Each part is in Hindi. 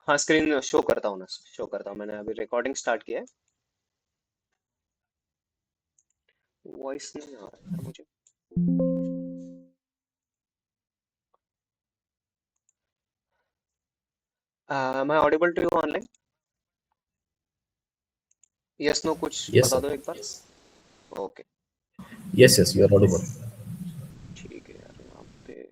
हाँ, स्क्रीन शो करता हूँ ना, शो करता हूँ। मैंने अभी रिकॉर्डिंग स्टार्ट किया है। वॉइस नहीं आ रहा है यार मुझे। मैं audible to you online? Yes no कुछ Yes, बता sir. दो एक बार। Okay. Yes, yes, you are audible. ठीक है यार, यहाँ पे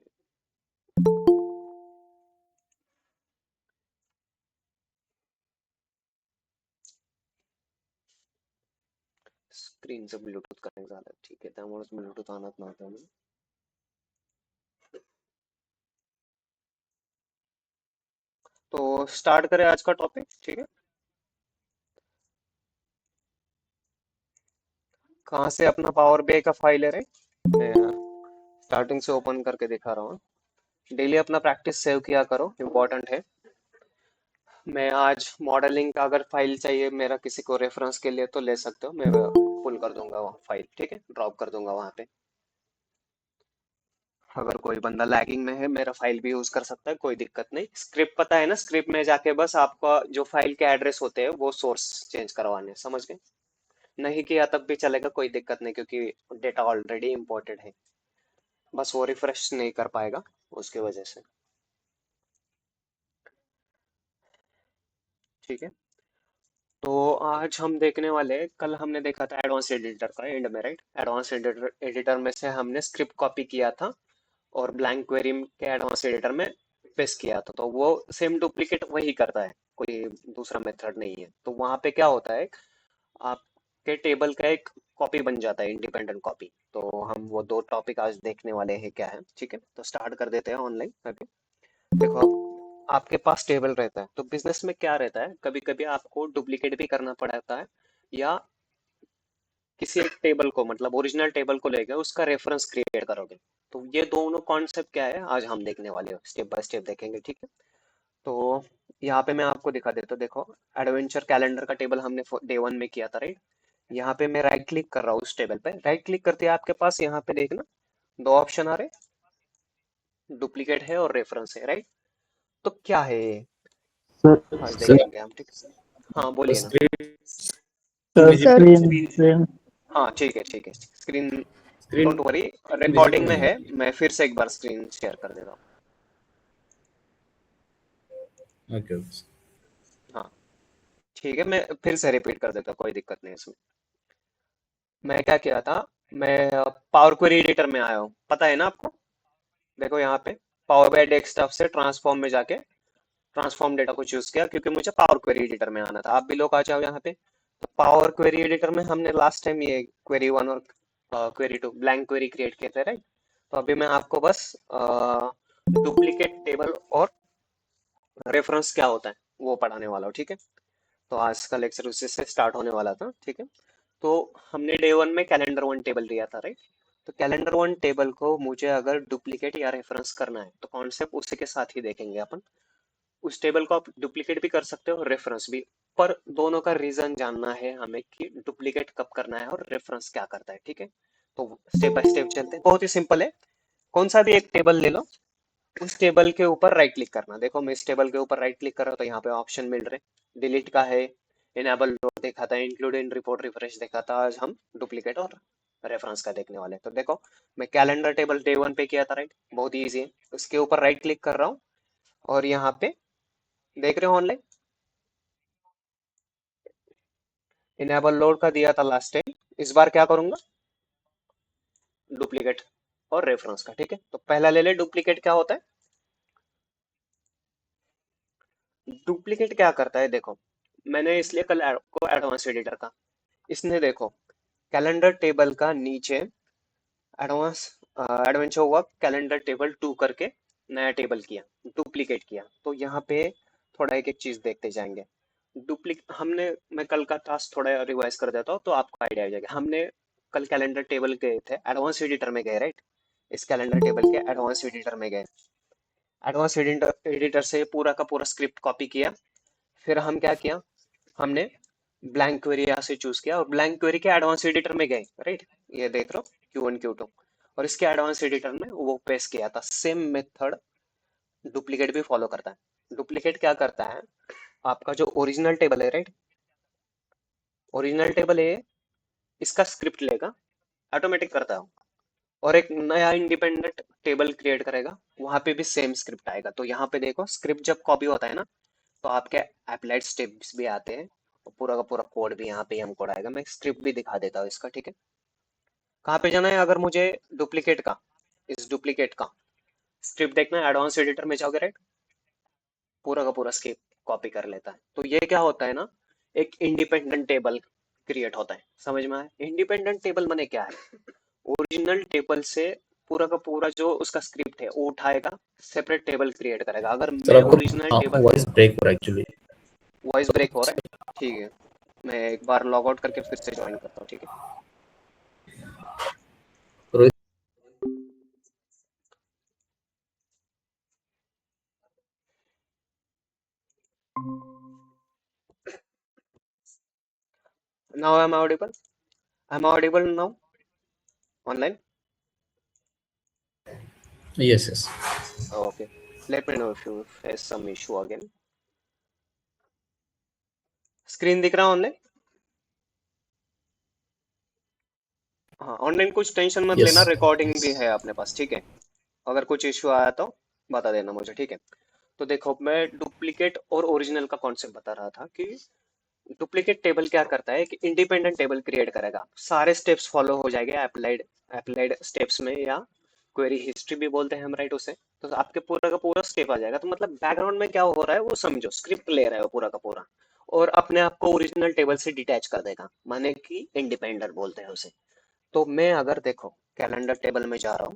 स्क्रीन से ब्लूटूथ कनेक्ट झालं, ठीक आहे, त्यामुळेच ब्लूटूथ आणत नव्हतं मी. तो स्टार्ट करें आज का टॉपिक, ठीक है। कहाँ से अपना पावर बीआई का फाइल है, राइट। मैं स्टार्टिंग से ओपन करके दिखा रहा हूँ। डेली अपना प्रैक्टिस सेव किया करो, इम्पोर्टेंट है। मैं आज मॉडलिंग का अगर फाइल चाहिए मेरा किसी को रेफरेंस के लिए तो ले सकते हो, मैं पुल कर दूंगा वो फाइल, ठीक है, ड्रॉप कर दूंगा वहां पे। अगर कोई बंदा लैगिंग में है मेरा फाइल भी यूज कर सकता है, कोई दिक्कत नहीं। स्क्रिप्ट पता है ना, स्क्रिप्ट में जाके बस आपका जो फाइल के एड्रेस होते हैं वो सोर्स चेंज करवाने हैं, समझ गए। नहीं किया तब भी चलेगा, कोई दिक्कत नहीं, क्योंकि डेटा ऑलरेडी इंपोर्टेड है। बस वो रिफ्रेश नहीं कर पाएगा उसकी वजह से, ठीक है। तो आज हम देखने वाले हैं, कल हमने देखा था एडवांस एडिटर का एंड में, राइट। एडवांस एडिटर एडिटर में से हमने स्क्रिप्ट कॉपी किया था और ब्लैंक क्वेरी के एडवांस एडिटर में पेस्ट किया था, तो वो सेम डुप्लीकेट वही करता है, कोई दूसरा मेथड नहीं है। तो वहां पे क्या होता है, आपके टेबल का एक कॉपी बन जाता है, इंडिपेंडेंट कॉपी। तो हम वो दो टॉपिक आज देखने वाले हैं क्या है, ठीक है। तो स्टार्ट कर देते हैं ऑनलाइन अभी। देखो, आपके पास टेबल रहता है तो बिजनेस में क्या रहता है, कभी कभी आपको डुप्लीकेट भी करना पड़ता है, या किसी एक टेबल को, मतलब ओरिजिनल टेबल को लेकर उसका रेफरेंस क्रिएट करोगे। तो ये दोनों कॉन्सेप्ट क्या है आज हम देखने वाले हैं, स्टेप बाय स्टेप देखेंगे, ठीक है। तो यहाँ पे मैं आपको दिखा देता हूँ, देखो। एडवेंचर कैलेंडर का टेबल हमने डे वन में किया था, राइट। यहाँ पे मैं राइट क्लिक कर रहा हूँ उस टेबल पे, राइट क्लिक करते ही आपके पास यहाँ पे देखना दो ऑप्शन आ रहे, डुप्लीकेट है और रेफरेंस है, राइट। तो क्या है ये, सर आज Sir, देखेंगे हम, ठीक है। हाँ the बोलिए ना। screen sir visible. स्क्रीन से हाँ ठीक है, ठीक है, screen, don't Screen worry, visible recording में नहीं है। है. मैं फिर से एक बार स्क्रीन शेयर कर देता हूँ। Okay, okay. हाँ ठीक है, मैं फिर से रिपीट कर देता हूँ, कोई दिक्कत नहीं इसमें। मैं क्या किया था, मैं पावर क्वेरी एडिटर में आया हूँ, पता है ना आपको। देखो यहाँ पे पावर बाई डेस्कटॉप से ट्रांसफॉर्म में जाके ट्रांसफॉर्म डेटा को चूज किया, क्योंकि मुझे पावर क्वेरी एडिटर में आना था। आप भी लोग आ जाओ यहाँ पे। तो पावर क्वेरी एडिटर में हमने लास्ट टाइम ये क्वेरी वन और query two blank query create किए थे, राइट। तो अभी मैं आपको बस डुप्लीकेट टेबल और रेफरेंस क्या होता है वो पढ़ाने वाला हूँ, ठीक है। तो आज का लेक्चर उसी से स्टार्ट होने वाला था, ठीक है। तो हमने डे वन में कैलेंडर वन टेबल लिया था, राइट। तो कैलेंडर वन टेबल को मुझे अगर डुप्लीकेट या रेफरेंस करना है तो कॉन्सेप्ट उसी के साथ ही देखेंगे अपन। उस टेबल को आप डुप्लीकेट भी कर सकते हो, रेफरेंस भी। पर दोनों का रीजन जानना है हमें कि डुप्लीकेट कब करना है और रेफरेंस क्या करता है, ठीक है। तो स्टेप बाय स्टेप चलते हैं, बहुत ही सिंपल है। कौन सा भी एक टेबल ले लो, उस टेबल के ऊपर राइट क्लिक करना। देखो मैं इस टेबल के ऊपर राइट क्लिक कर रहा हूँ तो यहाँ पे ऑप्शन मिल रहे, डिलीट का है, इनेबल रोड देखा था, इंक्लूड इन रिपोर्ट रिफ्रेश देखा था। आज हम डुप्लीकेट और रेफरेंस का देखने वाले हैं। तो देखो, मैं कैलेंडर टेबल डे वन पे किया था, राइट, बहुत ही ईजी है। उसके ऊपर राइट क्लिक कर रहा हूँ और यहाँ पे देख रहे हो ऑनलाइन, इनेबल लोड का दिया था लास्ट टाइम। इस बार क्या करूंगा, डुप्लीकेट और रेफरेंस का, ठीक है। तो पहला ले ले, डुप्लीकेट क्या होता है। डुप्लीकेट क्या करता है, देखो मैंने इसलिए कल को एडवांस एडिटर का, इसने देखो कैलेंडर टेबल का नीचे advance adventure work calendar table two करके नया टेबल किया, डुप्लीकेट किया। तो यहाँ पे थोड़ा एक एक चीज देखते जाएंगे। डुप्लीकेट हमने, मैं कल का टास्क थोड़ा रिवाइज कर देता हूँ तो आपको आइडिया आ जाएगा। हमने कल कैलेंडर टेबल गए थे, एडवांस एडिटर में गए, राइट। इस कैलेंडर टेबल के एडवांस एडिटर में गए, एडवांस एडिटर एडिटर से पूरा का पूरा स्क्रिप्ट कॉपी किया। फिर हम क्या किया, हमने ब्लैंक क्वेरी यहाँ से चूज किया और ब्लैंक क्वेरी के एडवांस एडिटर में गए, राइट। ये देख लो Q1 Q2, और इसके एडवांस एडिटर में वो पेस्ट किया था। सेम मेथड डुप्लीकेट भी फॉलो करता है। डुप्लीकेट क्या करता है, आपका जो ओरिजिनल टेबल है, राइट, ओरिजिनल टेबल है, इसका स्क्रिप्ट लेगा, ऑटोमेटिक करता है वो, और एक नया इंडिपेंडेंट टेबल क्रिएट करेगा, वहां पे भी सेम स्क्रिप्ट आएगा। तो यहाँ पे देखो, स्क्रिप्ट जब कॉपी होता है ना, तो आपके अप्लाइड स्टेप्स भी आते हैं, और पूरा का पूरा कोड भी यहाँ पे हम कोड आएगा। मैं स्क्रिप्ट भी दिखा देता हूँ इसका, ठीक है। कहाँ पे जाना है, अगर मुझे डुप्लीकेट का, इस डुप्लीकेट का स्क्रिप्ट देखना है, एडवांस एडिटर में जाओगे, राइट, पूरा का पूरा स्क्रिप्ट कॉपी कर लेता है। तो ये क्या होता है ना, एक इंडिपेंडेंट टेबल क्रिएट होता है। समझ में आया? इंडिपेंडेंट टेबल माने क्या है, ओरिजिनल टेबल से पूरा का पूरा जो उसका स्क्रिप्ट है वो उठाएगा, सेपरेट टेबल क्रिएट करेगा। अगर सर मैं ओरिजिनल आपको टेबल, वॉइस ब्रेक हो रहा है एक्चुअली। वॉइस ब्रेक हो रहा है, ठीक है, मैं एक बार लॉग आउट करके फिर से ज्वाइन करता हूँ, ठीक है। Rohit now I am audible, I am audible now online? Yes yes okay, let me know if you face some issue again. Screen दिख रहा है ऑनलाइन? हाँ, ऑनलाइन कुछ टेंशन मत यस लेना, रिकॉर्डिंग भी है अपने पास, ठीक है। अगर कुछ इश्यू आया तो बता देना मुझे, ठीक है। तो देखो, मैं डुप्लीकेट और ओरिजिनल का कॉन्सेप्ट बता रहा था कि डुप्लीकेट टेबल क्या करता है कि इंडिपेंडेंट टेबल क्रिएट करेगा, सारे स्टेप्स फॉलो हो जाएंगे अप्लाइड, अप्लाइड स्टेप्स में, या क्वेरी हिस्ट्री भी बोलते हैं हम, राइट, उसे। तो आपके पूरा का पूरा स्टेप आ जाएगा। तो मतलब बैकग्राउंड में क्या हो रहा है वो समझो, स्क्रिप्ट ले रहा है वो पूरा का पूरा, और अपने आप को ओरिजिनल टेबल से डिटैच कर देगा, माने कि इंडिपेंडेंट बोलते हैं उसे। तो मैं अगर देखो कैलेंडर टेबल में जा रहा हूँ,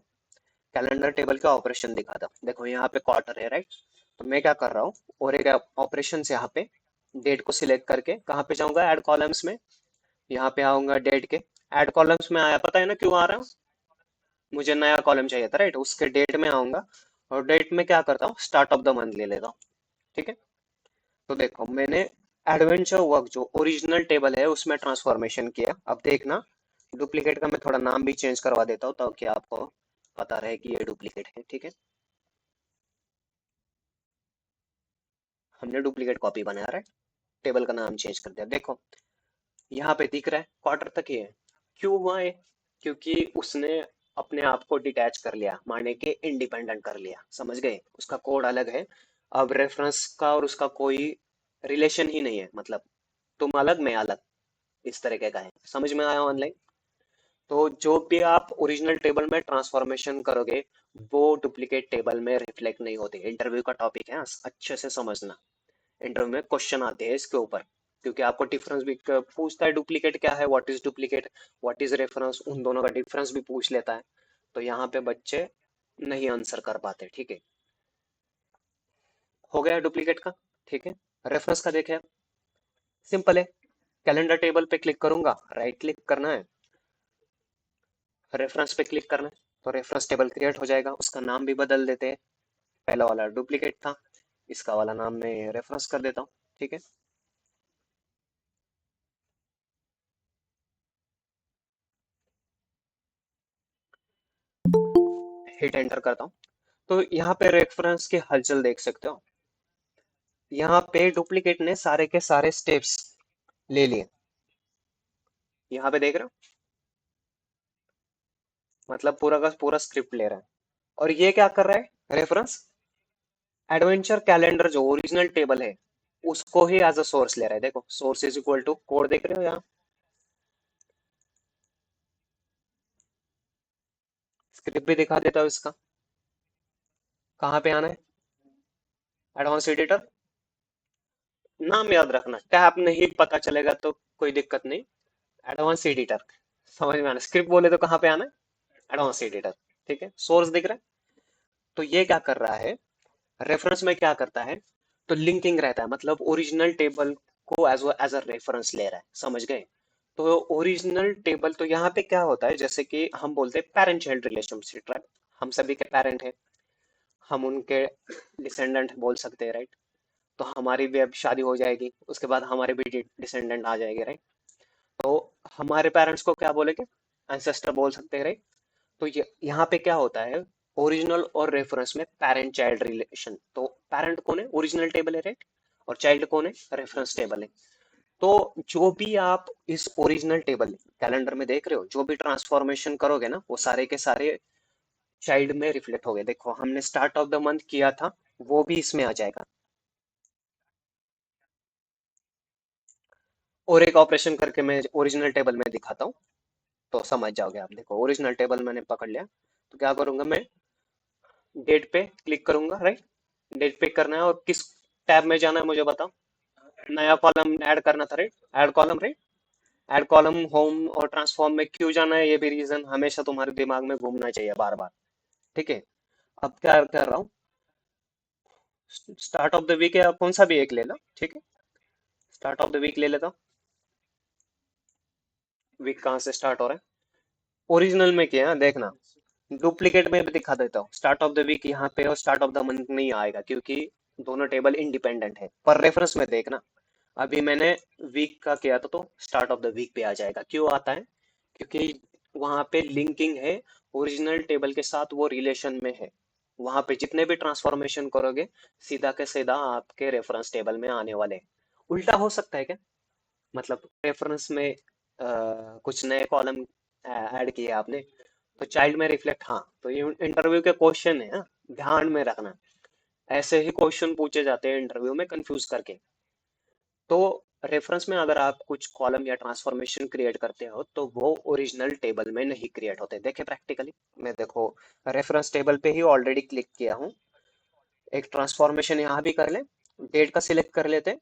कैलेंडर टेबल का ऑपरेशन दिखा था, देखो यहाँ पे क्वार्टर है, राइट। तो मैं क्या कर रहा हूँ, और एक ऑपरेशन से यहाँ पे डेट को सिलेक्ट करके कहाँ पे जाऊंगा, ऐड कॉलम्स में, यहाँ पे आऊंगा डेट के, ऐड कॉलम्स में आया, पता है ना क्यों आ रहा हूँ, मुझे नया कॉलम चाहिए था, राइट, उसके डेट में आऊंगा, और डेट में क्या करता हूँ, स्टार्ट ऑफ द मंथ ले लेता हूँ, ठीक है। तो देखो, मैंने एडवेंचर वर्क जो ओरिजिनल टेबल है उसमें ट्रांसफॉर्मेशन किया। अब देखना, डुप्लीकेट का मैं थोड़ा नाम भी चेंज करवा देता हूँ ताकि आपको पता रहे कि ये डुप्लीकेट है, ठीक है। हमने डुप्लीकेट कॉपी बनाया, राइट, टेबल का नाम चेंज कर दिया। देखो यहाँ पे दिख रहा है क्वार्टर तक ही है, क्यों हुआ है, क्योंकि उसने अपने आप को डिटैच कर लिया, माने के इंडिपेंडेंट कर लिया, समझ गए, उसका कोड अलग है। अब रेफरेंस का और उसका कोई रिलेशन ही नहीं है, मतलब तुम अलग मैं अलग, इस तरीके का है। समझ में आया ऑनलाइन? तो जो भी आप ओरिजिनल टेबल में ट्रांसफॉर्मेशन करोगे, वो डुप्लीकेट टेबल में रिफ्लेक्ट नहीं होते। इंटरव्यू का टॉपिक है, अच्छे से समझना, इंटरव्यू में क्वेश्चन आते हैं इसके ऊपर, क्योंकि आपको डिफरेंस भी पूछता है, डुप्लीकेट क्या है, what is duplicate, what is reference, उन दोनों का डिफरेंस भी पूछ लेता है। तो यहाँ पे बच्चे नहीं आंसर कर पाते, ठीक है। हो गया डुप्लीकेट का, ठीक है। रेफरेंस का देखें, सिंपल है, कैलेंडर टेबल पे क्लिक करूंगा, राइट क्लिक करना है, रेफरेंस पे क्लिक करना है, तो रेफरेंस टेबल क्रिएट हो जाएगा। उसका नाम भी बदल देते हैं, पहला वाला डुप्लीकेट था, इसका वाला नाम मैं रेफरेंस कर देता हूँ, ठीक है। हिट एंटर करता हूँ, तो यहाँ पे रेफरेंस की हलचल देख सकते हो। यहाँ पे डुप्लीकेट ने सारे के सारे स्टेप्स ले लिए, यहाँ पे देख रहे हो, मतलब पूरा का पूरा स्क्रिप्ट ले रहा है। और ये क्या कर रहा है, रेफरेंस एडवेंचर कैलेंडर जो ओरिजिनल टेबल है उसको ही एज अ सोर्स ले रहा है। देखो, source is equal to code, देख रहे हो यहाँ, स्क्रिप्ट भी दिखा देता हूँ इसका। कहाँ पे आना है, एडवांस एडिटर, नाम याद रखना, टैब नहीं पता चलेगा तो कोई दिक्कत नहीं, एडवांस एडिटर, समझ में आना, स्क्रिप्ट बोले तो कहाँ पे आना है, एडवांस एडिटर, ठीक है। सोर्स दिख रहा है, तो ये क्या कर रहा है, रेफरेंस में क्या करता है, तो लिंकिंग रहता है, मतलब ओरिजिनल टेबल को एज अ रेफरेंस ले रहा है, समझ गए। तो ओरिजिनल टेबल, तो यहाँ पे क्या होता है, जैसे कि हम बोलते हैं पेरेंट चाइल्ड रिलेशनशिप, राइट, हम सभी के पेरेंट है, हम उनके डिसेंडेंट बोल सकते हैं, राइट। तो हमारी भी अब शादी हो जाएगी, उसके बाद हमारे भी डिसेंडेंट आ जाएंगे, राइट। तो हमारे पेरेंट्स को क्या बोलेंगे, एंसेस्टर बोल सकते हैं, राइट। तो ये यहाँ पे क्या होता है, ओरिजिनल और रेफरेंस में पेरेंट चाइल्ड रिलेशन, तो पैरेंट कौन है, ओरिजिनल टेबल है, राइट, और चाइल्ड कौन है, रेफरेंस टेबल है। तो जो भी आप इस ओरिजिनल टेबल कैलेंडर में देख रहे हो, जो भी ट्रांसफॉर्मेशन करोगे ना, वो सारे के सारे चाइल्ड में रिफ्लेक्ट हो गए। देखो हमने स्टार्ट ऑफ द मंथ किया था, वो भी इसमें आ जाएगा। और एक ऑपरेशन करके मैं ओरिजिनल टेबल में दिखाता हूँ, तो समझ जाओगे आप। देखो ओरिजिनल टेबल मैंने पकड़ लिया, तो क्या करूंगा मैं, डेट पे क्लिक करूंगा, राइट, डेट पे करना है, और किस टैब में जाना है मुझे बताओ। नया कॉलम ऐड करना था, right, add column, right, add column home और ट्रांसफॉर्म में क्यों जाना है, ये भी रीजन हमेशा तुम्हारे दिमाग में घूमना चाहिए बार बार, ठीक है। अब क्या कर रहा हूँ, स्टार्ट ऑफ द वीक या कौन सा भी एक ले लो, ठीक है, स्टार्ट ऑफ द वीक ले लेता हूँ। वीक कहाँ से स्टार्ट हो रहा है, ओरिजिनल में किया है देखना, डुप्लीकेट में भी दिखा देता हूँ। स्टार्ट ऑफ द वीक यहाँ पे और स्टार्ट ऑफ द मंथ नहीं आएगा, क्योंकि दोनों टेबल इंडिपेंडेंट है। पर रेफरेंस में देखना, अभी मैंने वीक का किया था, तो स्टार्ट ऑफ द वीक पे आ जाएगा। क्यों आता है, क्योंकि वहां पे लिंकिंग है ओरिजिनल टेबल के साथ, वो रिलेशन में है। वहां पे जितने भी ट्रांसफॉर्मेशन करोगे, सीधा के सीधा आपके रेफरेंस टेबल में आने वाले हैं। उल्टा हो सकता है क्या, मतलब रेफरेंस में कुछ नए कॉलम ऐड किए आपने, तो चाइल्ड में रिफ्लेक्ट, हाँ, तो ये इंटरव्यू के क्वेश्चन है, हाँ, ध्यान में रखना। ऐसे ही क्वेश्चन पूछे जाते हैं इंटरव्यू में कंफ्यूज करके। तो रेफरेंस में अगर आप कुछ कॉलम या ट्रांसफॉर्मेशन क्रिएट करते हो, तो वो ओरिजिनल टेबल में नहीं क्रिएट होते। देखे प्रैक्टिकली, मैं देखो रेफरेंस टेबल पे ही ऑलरेडी क्लिक किया हूँ। एक ट्रांसफॉर्मेशन यहाँ भी कर ले, डेट का सिलेक्ट कर लेते हैं।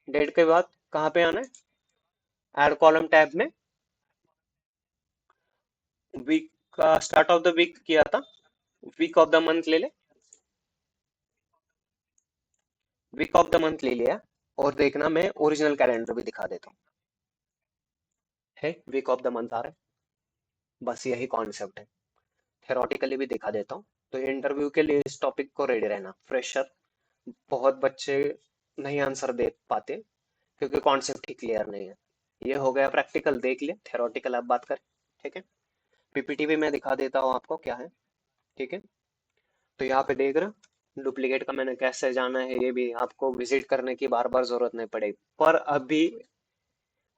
डेट के बाद कहाँ पे आना है, ऐड कॉलम टैब में, वीक का स्टार्ट ऑफ द वीक किया था, वीक ऑफ द मंथ ले ले, वीक ऑफ द मंथ ले लिया। और देखना मैं ओरिजिनल कैलेंडर भी दिखा देता हूँ, है वीक ऑफ द मंथ आ रहा है, बस यही कॉन्सेप्ट है। थेरोटिकली भी दिखा देता हूँ। तो इंटरव्यू के लिए इस टॉपिक को रेडी रहना। फ्रेशर बहुत बच्चे नहीं आंसर दे पाते, क्योंकि कॉन्सेप्ट ही क्लियर नहीं है। ये हो गया प्रैक्टिकल, देख ले, थेरोटिकल अब बात करें, ठीक है। पीपीटी भी मैं दिखा देता हूँ आपको क्या है, ठीक है। तो यहाँ पे देख रहे, डुप्लीकेट का मैंने कैसे जाना है, ये भी आपको विजिट करने की बार बार जरूरत नहीं पड़ेगी। पर अभी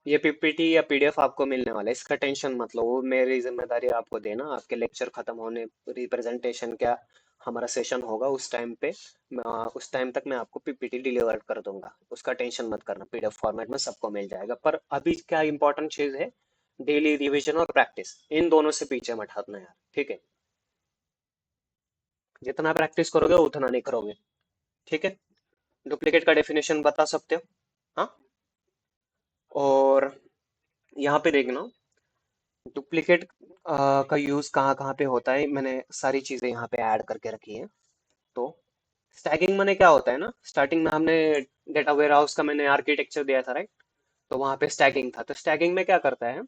ये पीपीटी या पीडीएफ आपको मिलने वाला है, इसका टेंशन मत लो, वो मेरी जिम्मेदारी है आपको देना। आपके लेक्चर खत्म होने, रिप्रेजेंटेशन क्या, हमारा सेशन होगा उस टाइम पे, उस टाइम तक मैं आपको पीपीटी डिलीवर कर दूंगा, उसका टेंशन मत करना। पीडीएफ फॉर्मेट में सबको मिल जाएगा। पर अभी क्या इंपॉर्टेंट चीज है, डेली रिवीजन और प्रैक्टिस, इन दोनों से पीछे मत हटना यार, ठीक है। जितना प्रैक्टिस करोगे उतना नहीं करोगे, ठीक है। डुप्लीकेट का डेफिनेशन बता सकते हो, हाँ। और यहाँ पे देखना, डुप्लीकेट का यूज कहाँ कहाँ पे होता है, मैंने सारी चीजें यहाँ पे ऐड करके रखी है। तो स्टैगिंग मैंने क्या होता है ना, स्टार्टिंग में हमने डेटा वेयर हाउस का मैंने आर्किटेक्चर दिया था, राइट। तो वहां पे स्टैगिंग था। तो स्टैगिंग में क्या करता है,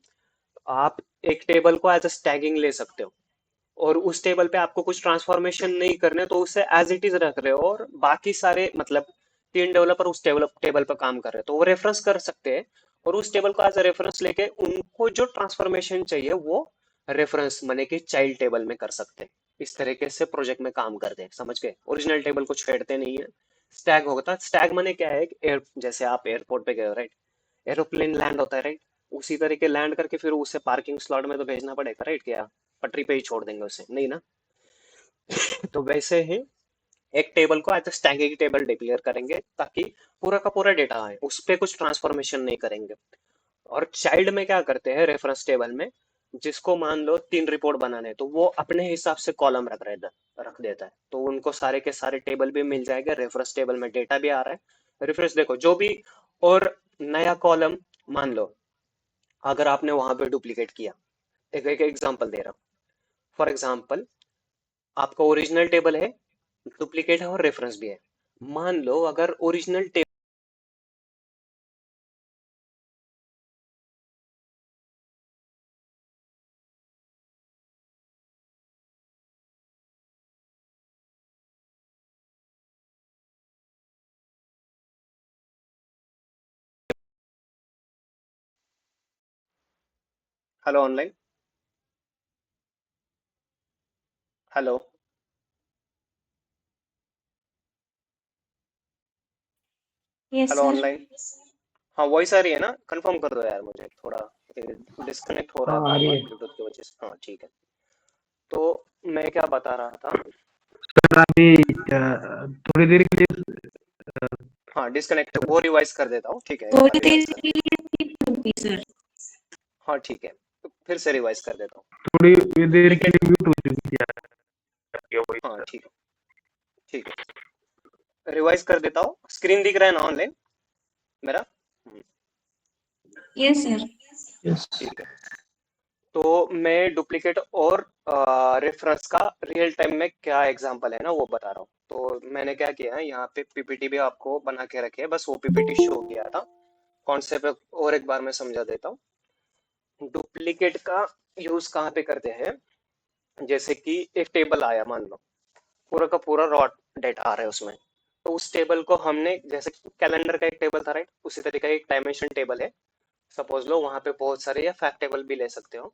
आप एक टेबल को एज अ स्टैगिंग ले सकते हो, और उस टेबल पे आपको कुछ ट्रांसफॉर्मेशन नहीं करने, तो उसे एज इट इज रख रहे हो, और बाकी सारे मतलब तीन डेवलपर उस टेबल टेबल पर काम कर रहे हैं, तो वो रेफरेंस कर सकते हैं। और उस टेबल को एज अ रेफरेंस लेके उनको जो ट्रांसफॉर्मेशन चाहिए, वो रेफरेंस माने कि चाइल्ड टेबल में कर सकते हैं। इस तरीके से प्रोजेक्ट में काम करते हैं, समझ गए। ओरिजिनल टेबल को छेड़ते नहीं है। स्टैग होता, स्टैग माने क्या है, एयर, जैसे आप एयरपोर्ट पे गए हो, राइट, एरोप्लेन लैंड होता है, राइट, उसी तरीके लैंड करके फिर उसे पार्किंग स्लॉट में तो भेजना पड़ेगा, राइट, क्या पटरी पे ही छोड़ देंगे उसे, नहीं ना। तो वैसे ही एक टेबल को एज स्टैगिंग टेबल डिक्लेयर करेंगे, ताकि पूरा का पूरा डेटा आए, उस पर कुछ ट्रांसफॉर्मेशन नहीं करेंगे। और चाइल्ड में क्या करते हैं, रेफरेंस टेबल में जिसको मान लो तीन रिपोर्ट बनाने हैं, तो वो अपने हिसाब से कॉलम रख देता है, तो उनको सारे के सारे टेबल भी मिल जाएंगे, रेफरेंस टेबल में डेटा भी आ रहा है, रेफरेंस देखो जो भी। और नया कॉलम, मान लो अगर आपने वहां पे डुप्लीकेट किया, एक एक एग्जांपल दे रहा हूँ। फॉर एग्जांपल, आपका ओरिजिनल टेबल है, डुप्लीकेट है, और रेफरेंस भी है। मान लो अगर original table, hello online, hello, yes hello sir. Online. हाँ वॉइस आ रही है ना? कंफर्म कर दो यार मुझे, थोड़ा डिस्कनेक्ट हो रहा हाँ है आ बार रही बार है ब्लूटूथ की वजह से। हाँ ठीक है। तो मैं क्या बता रहा था? सर। अभी थोड़ी देर के लिए हाँ डिस्कनेक्ट, वो रिवाइज कर देता हूँ, ठीक है, एक बार थोड़ी देर रिवाइज कर के देता लिए skip होगी सर। हूँ। हाँ ठीक है, तो फिर से रिवाइज कर देता हूँ। थोड़ी देर के डुप्लीकेट, लिए म्यूट हो चुकी थी आपकी वॉइस हाँ सर। ठीक है, ठीक है, रिवाइज कर देता हूँ। स्क्रीन दिख रहा है ना ऑनलाइन मेरा? Yes sir. यस। ठीक है। तो मैं डुप्लीकेट और रेफरेंस का रियल टाइम में क्या एग्जांपल है ना वो बता रहा हूँ। तो मैंने क्या किया है, यहाँ पे पीपीटी भी आपको बना के रखी है, बस वो पीपीटी शो किया था। कॉन्सेप्ट और एक बार मैं समझा देता हूँ। डुप्लीकेट का यूज कहाँ पे करते हैं? जैसे कि एक टेबल आया, मान लो पूरा का पूरा रॉ डेटा आ रहा है उसमें। तो उस टेबल को हमने, जैसे कैलेंडर का एक टेबल था राइट, उसी तरीके का एक डायमेंशन टेबल है। सपोज लो वहां पे बहुत सारे, या फैक्ट टेबल भी ले सकते हो।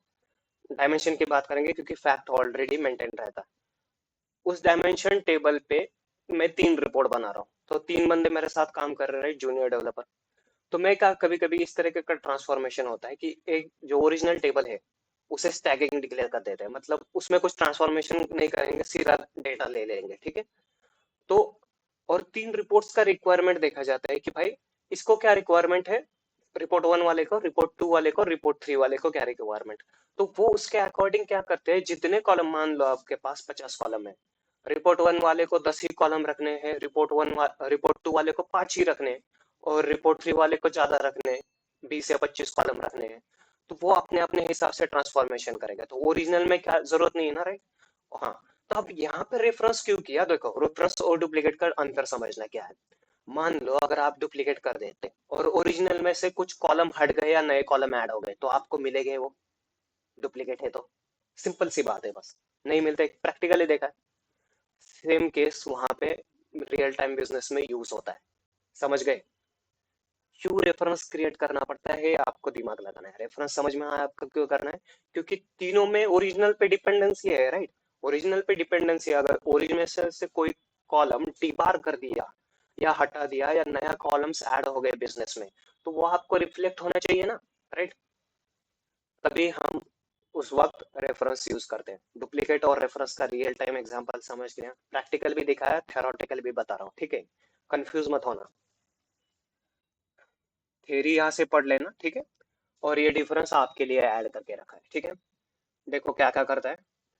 डायमेंशन की बात करेंगे क्योंकि फैक्ट ऑलरेडी मेंटेन रहता है। उस डायमेंशन टेबल पे मैं 3 रिपोर्ट बना रहा हूँ, तो 3 बंदे मेरे साथ काम कर रहे हैं, जूनियर डेवलपर। तो मैं क्या, कभी कभी इस तरह का ट्रांसफॉर्मेशन होता है कि एक जो ओरिजिनल टेबल है उसे स्टैगिंग डिक्लेयर कर देते हैं, मतलब उसमें कुछ ट्रांसफॉर्मेशन नहीं करेंगे, सीधा डेटा ले लेंगे, ठीक है। तो और 3 रिपोर्ट्स का रिक्वायरमेंट देखा जाता है कि भाई इसको क्या रिक्वायरमेंट है, रिपोर्ट 1 वाले को, रिपोर्ट 2 वाले को, रिपोर्ट 3 वाले को क्या रिक्वायरमेंट। तो वो उसके अकॉर्डिंग क्या करते हैं, जितने कॉलम, मान लो आपके पास 50 कॉलम है, रिपोर्ट 1 वाले को 10 ही कॉलम रखने हैं, रिपोर्ट 2 वाले को 5 ही रखने हैं, और रिपोर्ट 3 वाले को ज्यादा रखने हैं, 20 या 25 कॉलम रखने हैं। तो वो अपने अपने हिसाब से ट्रांसफॉर्मेशन करेगा, तो ओरिजिनल में क्या जरूरत नहीं है ना, राइट। हाँ। तो अब यहाँ पे रेफरेंस क्यों किया, देखो रेफरेंस और डुप्लीकेट का अंतर समझना क्या है। मान लो अगर आप डुप्लीकेट कर देते और ओरिजिनल में से कुछ कॉलम हट गए या नए कॉलम ऐड हो गए, तो आपको मिलेंगे वो, डुप्लीकेट है तो। सिंपल सी बात है, बस नहीं मिलते, प्रैक्टिकली देखा है। सेम केस वहां पे रियल टाइम बिजनेस में यूज होता है, समझ गए? क्यों रेफरेंस क्रिएट करना पड़ता है, आपको दिमाग लगाना है। रेफरेंस समझ में आया आपको क्यों करना है? क्योंकि तीनों में ओरिजिनल पे डिपेंडेंसी है, राइट। ओरिजिनल पे डिपेंडेंसी, अगर ओरिजिनल से कोई कॉलम डिबार कर दिया या हटा दिया या नया कॉलम्स ऐड हो गए बिजनेस में, तो वो आपको रिफ्लेक्ट होना चाहिए ना, राइट। तभी हम उस वक्त रेफरेंस यूज करते हैं। डुप्लीकेट और रेफरेंस का रियल टाइम एग्जांपल समझ गए, प्रैक्टिकल भी दिखाया, थ्योरेटिकल भी बता रहा हूँ, ठीक है। कंफ्यूज मत होना, थ्योरी यहाँ से पढ़ लेना, ठीक है। और ये डिफरेंस आपके लिए ऐड करके रखा है, ठीक है। देखो क्या क्या करता है,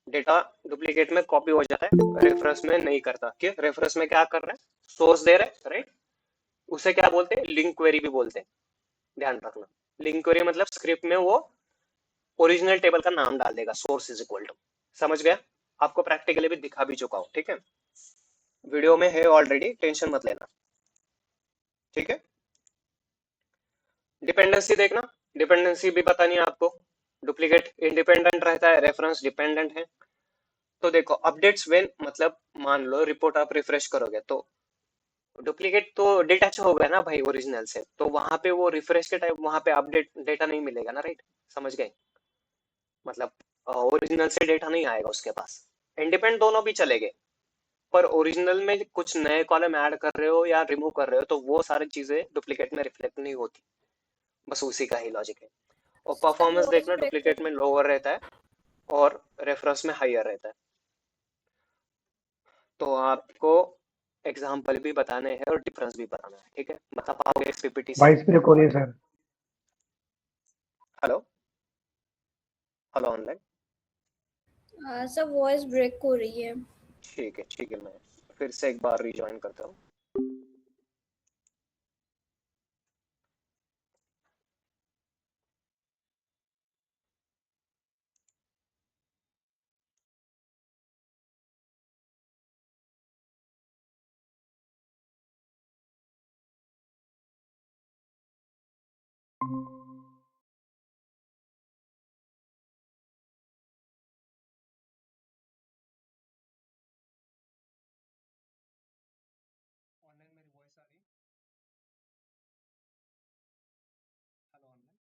डेटा डुप्लीकेट में कॉपी हो जाता है, रेफरेंस में नहीं करता। क्यों? रेफरेंस में क्या कर रहा है, सोर्स दे रहा है, राइट। उसे क्या बोलते हैं, लिंक क्वेरी भी बोलते हैं, ध्यान रखना। लिंक क्वेरी मतलब स्क्रिप्ट में वो ओरिजिनल टेबल का नाम डाल देगा, सोर्स इज इक्वल टू। समझ गया? आपको प्रैक्टिकली भी दिखा भी चुका हूं, ठीक है। वीडियो में है ऑलरेडी, टेंशन मत लेना, ठीक है। डिपेंडेंसी देखना, डिपेंडेंसी भी बतानी है आपको। डुप्लीकेट इंडिपेंडेंट रहता है, रेफरेंस डिपेंडेंट है। तो देखो अपडेट्स व्हेन, मतलब मान लो रिपोर्ट आप रिफ्रेश करोगे तो डुप्लीकेट तो डिटैच हो गया ना भाई ओरिजिनल से, तो वहां पे वो रिफ्रेश के टाइम वहां पे अपडेट डेटा नहीं मिलेगा ना, राइट। समझ गए? मतलब ओरिजिनल से डेटा नहीं आएगा उसके पास। इंडिपेंडेंट दोनों भी चलेंगे, पर ओरिजिनल में कुछ नए कॉलम ऐड कर रहे हो या रिमूव कर रहे हो, तो वो सारी चीजें डुप्लीकेट में रिफ्लेक्ट नहीं होती। बस उसी का ही लॉजिक है। और सर परफॉर्मेंस वॉइस देखना, ब्रेक हो डुप्लीकेट में लोअर रहता है और रेफरेंस में हायर रहता है। तो आपको एग्जाम्पल भी बताने हैं और डिफरेंस भी बताना है, ठीक है। बता पाओगे इस पीपीटी से? वॉइस ब्रेक हो रही है sir. Hello, hello online. Sir voice break हो रही है। ठीक है, ठीक है, मैं फिर से एक बार रिज्वाइन करता हूँ। ऑनलाइन मेरी वॉइस आ रही है? Hello online.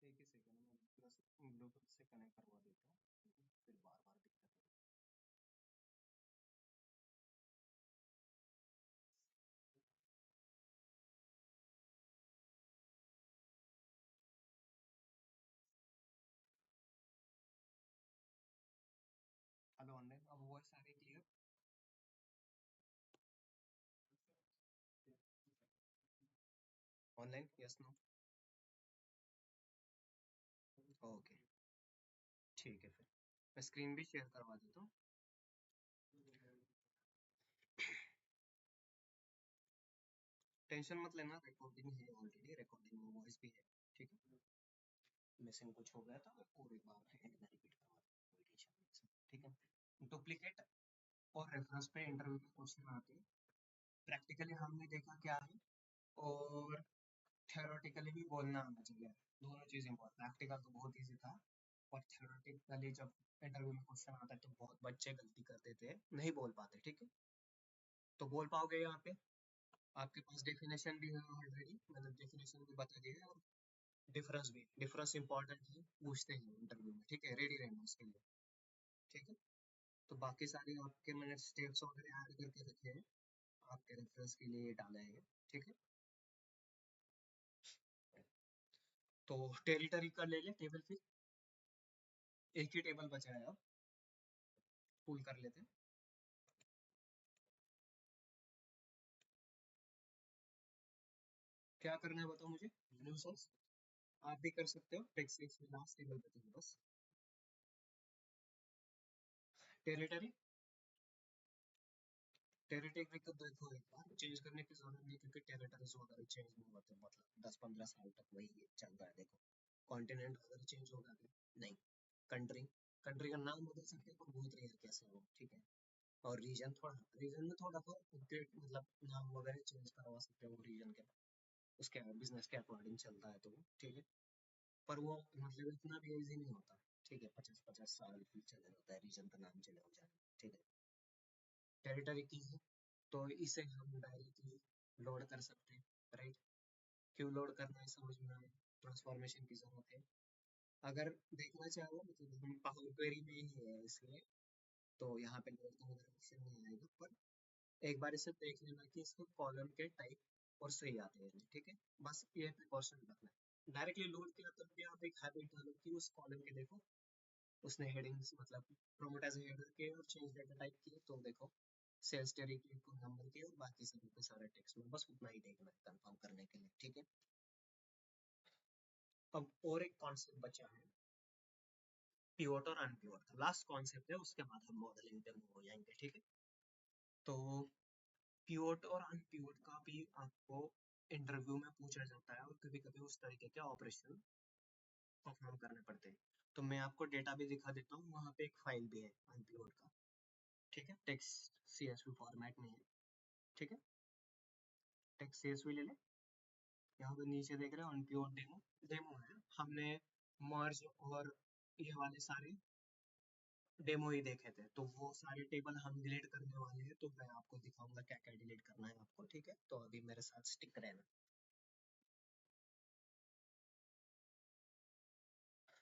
एक ही सेकंड में बस ब्लूटूथ से कनेक्ट करवा देता हूँ, फिर बार बार दिक्कत है। Online, yes no? ओके, ठीक है, फिर मैं स्क्रीन भी शेयर करवा देता हूँ। टेंशन मत लेना, रिकॉर्डिंग है ऑलरेडी, रिकॉर्डिंग में वॉइस भी है, ठीक है। मिसिंग कुछ हो गया था और एक बार एंड में रिपीट करवा दूँ, कोई टेंशन नहीं है, ठीक है। डुप्लीकेट और रेफरेंस पे इंटरव्यू में क्वेश्चन आते हैं। प्रैक्टिकली हमने देखा क्या है, और थ्योरेटिकली भी बोलना आना चाहिए, दोनों चीज़ इम्पोर्टेंट। प्रैक्टिकल तो बहुत ईजी था, और थ्योरेटिकली जब इंटरव्यू में क्वेश्चन आता है तो बहुत बच्चे गलती करते थे, नहीं बोल पाते, ठीक है। तो बोल पाओगे यहाँ पे, आपके पास डेफिनेशन भी है ऑलरेडी, मैंने डेफिनेशन भी बता दी है, और डिफरेंस भी, डिफरेंस इंपॉर्टेंट है, पूछते हैं इंटरव्यू में, ठीक है, रेडी रहना उसके लिए, ठीक है। तो बाकी सारे आपके मैंने स्टेप्स वगैरह ऐड करके रखे हैं, आपके रेफरेंस के लिए डाला है, ठीक है। तो टेरिटरी का ले ले टेबल, फिर एक ही टेबल बचा है, अब पुल कर लेते हैं। क्या करना है बताओ मुझे, न्यू सोर्स आप भी कर सकते हो, टेक्स्ट में लास्ट टेबल बचेगा बस। टेरिटरी, टेरिटरी को देखो एक बार, चेंज करने की जरूरत नहीं, क्योंकि टेरिटरीज वगैरह चेंज नहीं होते, मतलब 10-15 साल तक वही चल रहा है। देखो कॉन्टिनेंट अगर चेंज होगा क्या, नहीं। कंट्री, कंट्री का नाम बदल सकते हैं पर बहुत रेयर कैसे हो, ठीक है। और रीजन, थोड़ा रीजन में थोड़ा सा अपडेट, मतलब नाम वगैरह चेंज करवा सकते हो रीजन के, उसके बिजनेस के अकॉर्डिंग चलता है तो वो, ठीक है। पर वो मतलब इतना भी इजी नहीं होता, ठीक है, 50-50 साल भी चले जाता है रीजन का नाम चले हो जाए, ठीक है। टेरिटरी की है, तो इसे हम डायरेक्टली लोड कर सकते हैं, राइट। क्यों लोड करना है समझ में आया, ट्रांसफॉर्मेशन की जरूरत है। अगर देखना चाहो मतलब हम पावर क्वेरी में ही है इसलिए, तो यहाँ पे लोड का वगैरह ऑप्शन नहीं आएगा, पर एक बार इसे देख लेना कि इसको कॉलम के टाइप और सही आते हैं, ठीक है। बस ये प्रिकॉशन रखना है। डायरेक्टली लोड किया तब भी आप एक हैबिट डालो कि उस कॉलम के देखो, उसने हेडिंग्स मतलब प्रोमोट एज हेडर के और चेंज डेटा टाइप किए, तो देखो सेल्स टेरिटरी को नंबर के और बाकी सभी को सारे टेक्स्ट में, बस उतना ही देखना है कंफर्म करने के लिए, ठीक है। अब और एक कॉन्सेप्ट बचा है, पिवट और अनपिवट का लास्ट कॉन्सेप्ट है, उसके बाद हम मॉडलिंग पे मूव हो जाएंगे, ठीक है। तो पिवट और अनपिवट का भी आपको इंटरव्यू में पूछा जाता है, और कभी कभी उस तरीके के ऑपरेशन परफॉर्म करने पड़ते हैं। तो मैं आपको डेटा भी दिखा देता हूँ, वहाँ पे एक फाइल भी है अनपिवट का, ठीक है, टेक्स्ट CSV फॉर्मेट में है, ठीक है। टेक्स्ट CSV ले ले, यहाँ पे नीचे देख रहे हो अनप्योर डेमो, डेमो है, हमने मर्ज और ये वाले सारे डेमो ही देखे थे, तो वो सारे टेबल हम डिलीट करने वाले हैं, तो मैं आपको दिखाऊंगा क्या क्या डिलीट करना है आपको, ठीक है। तो अभी मेरे साथ स्टिक रहना।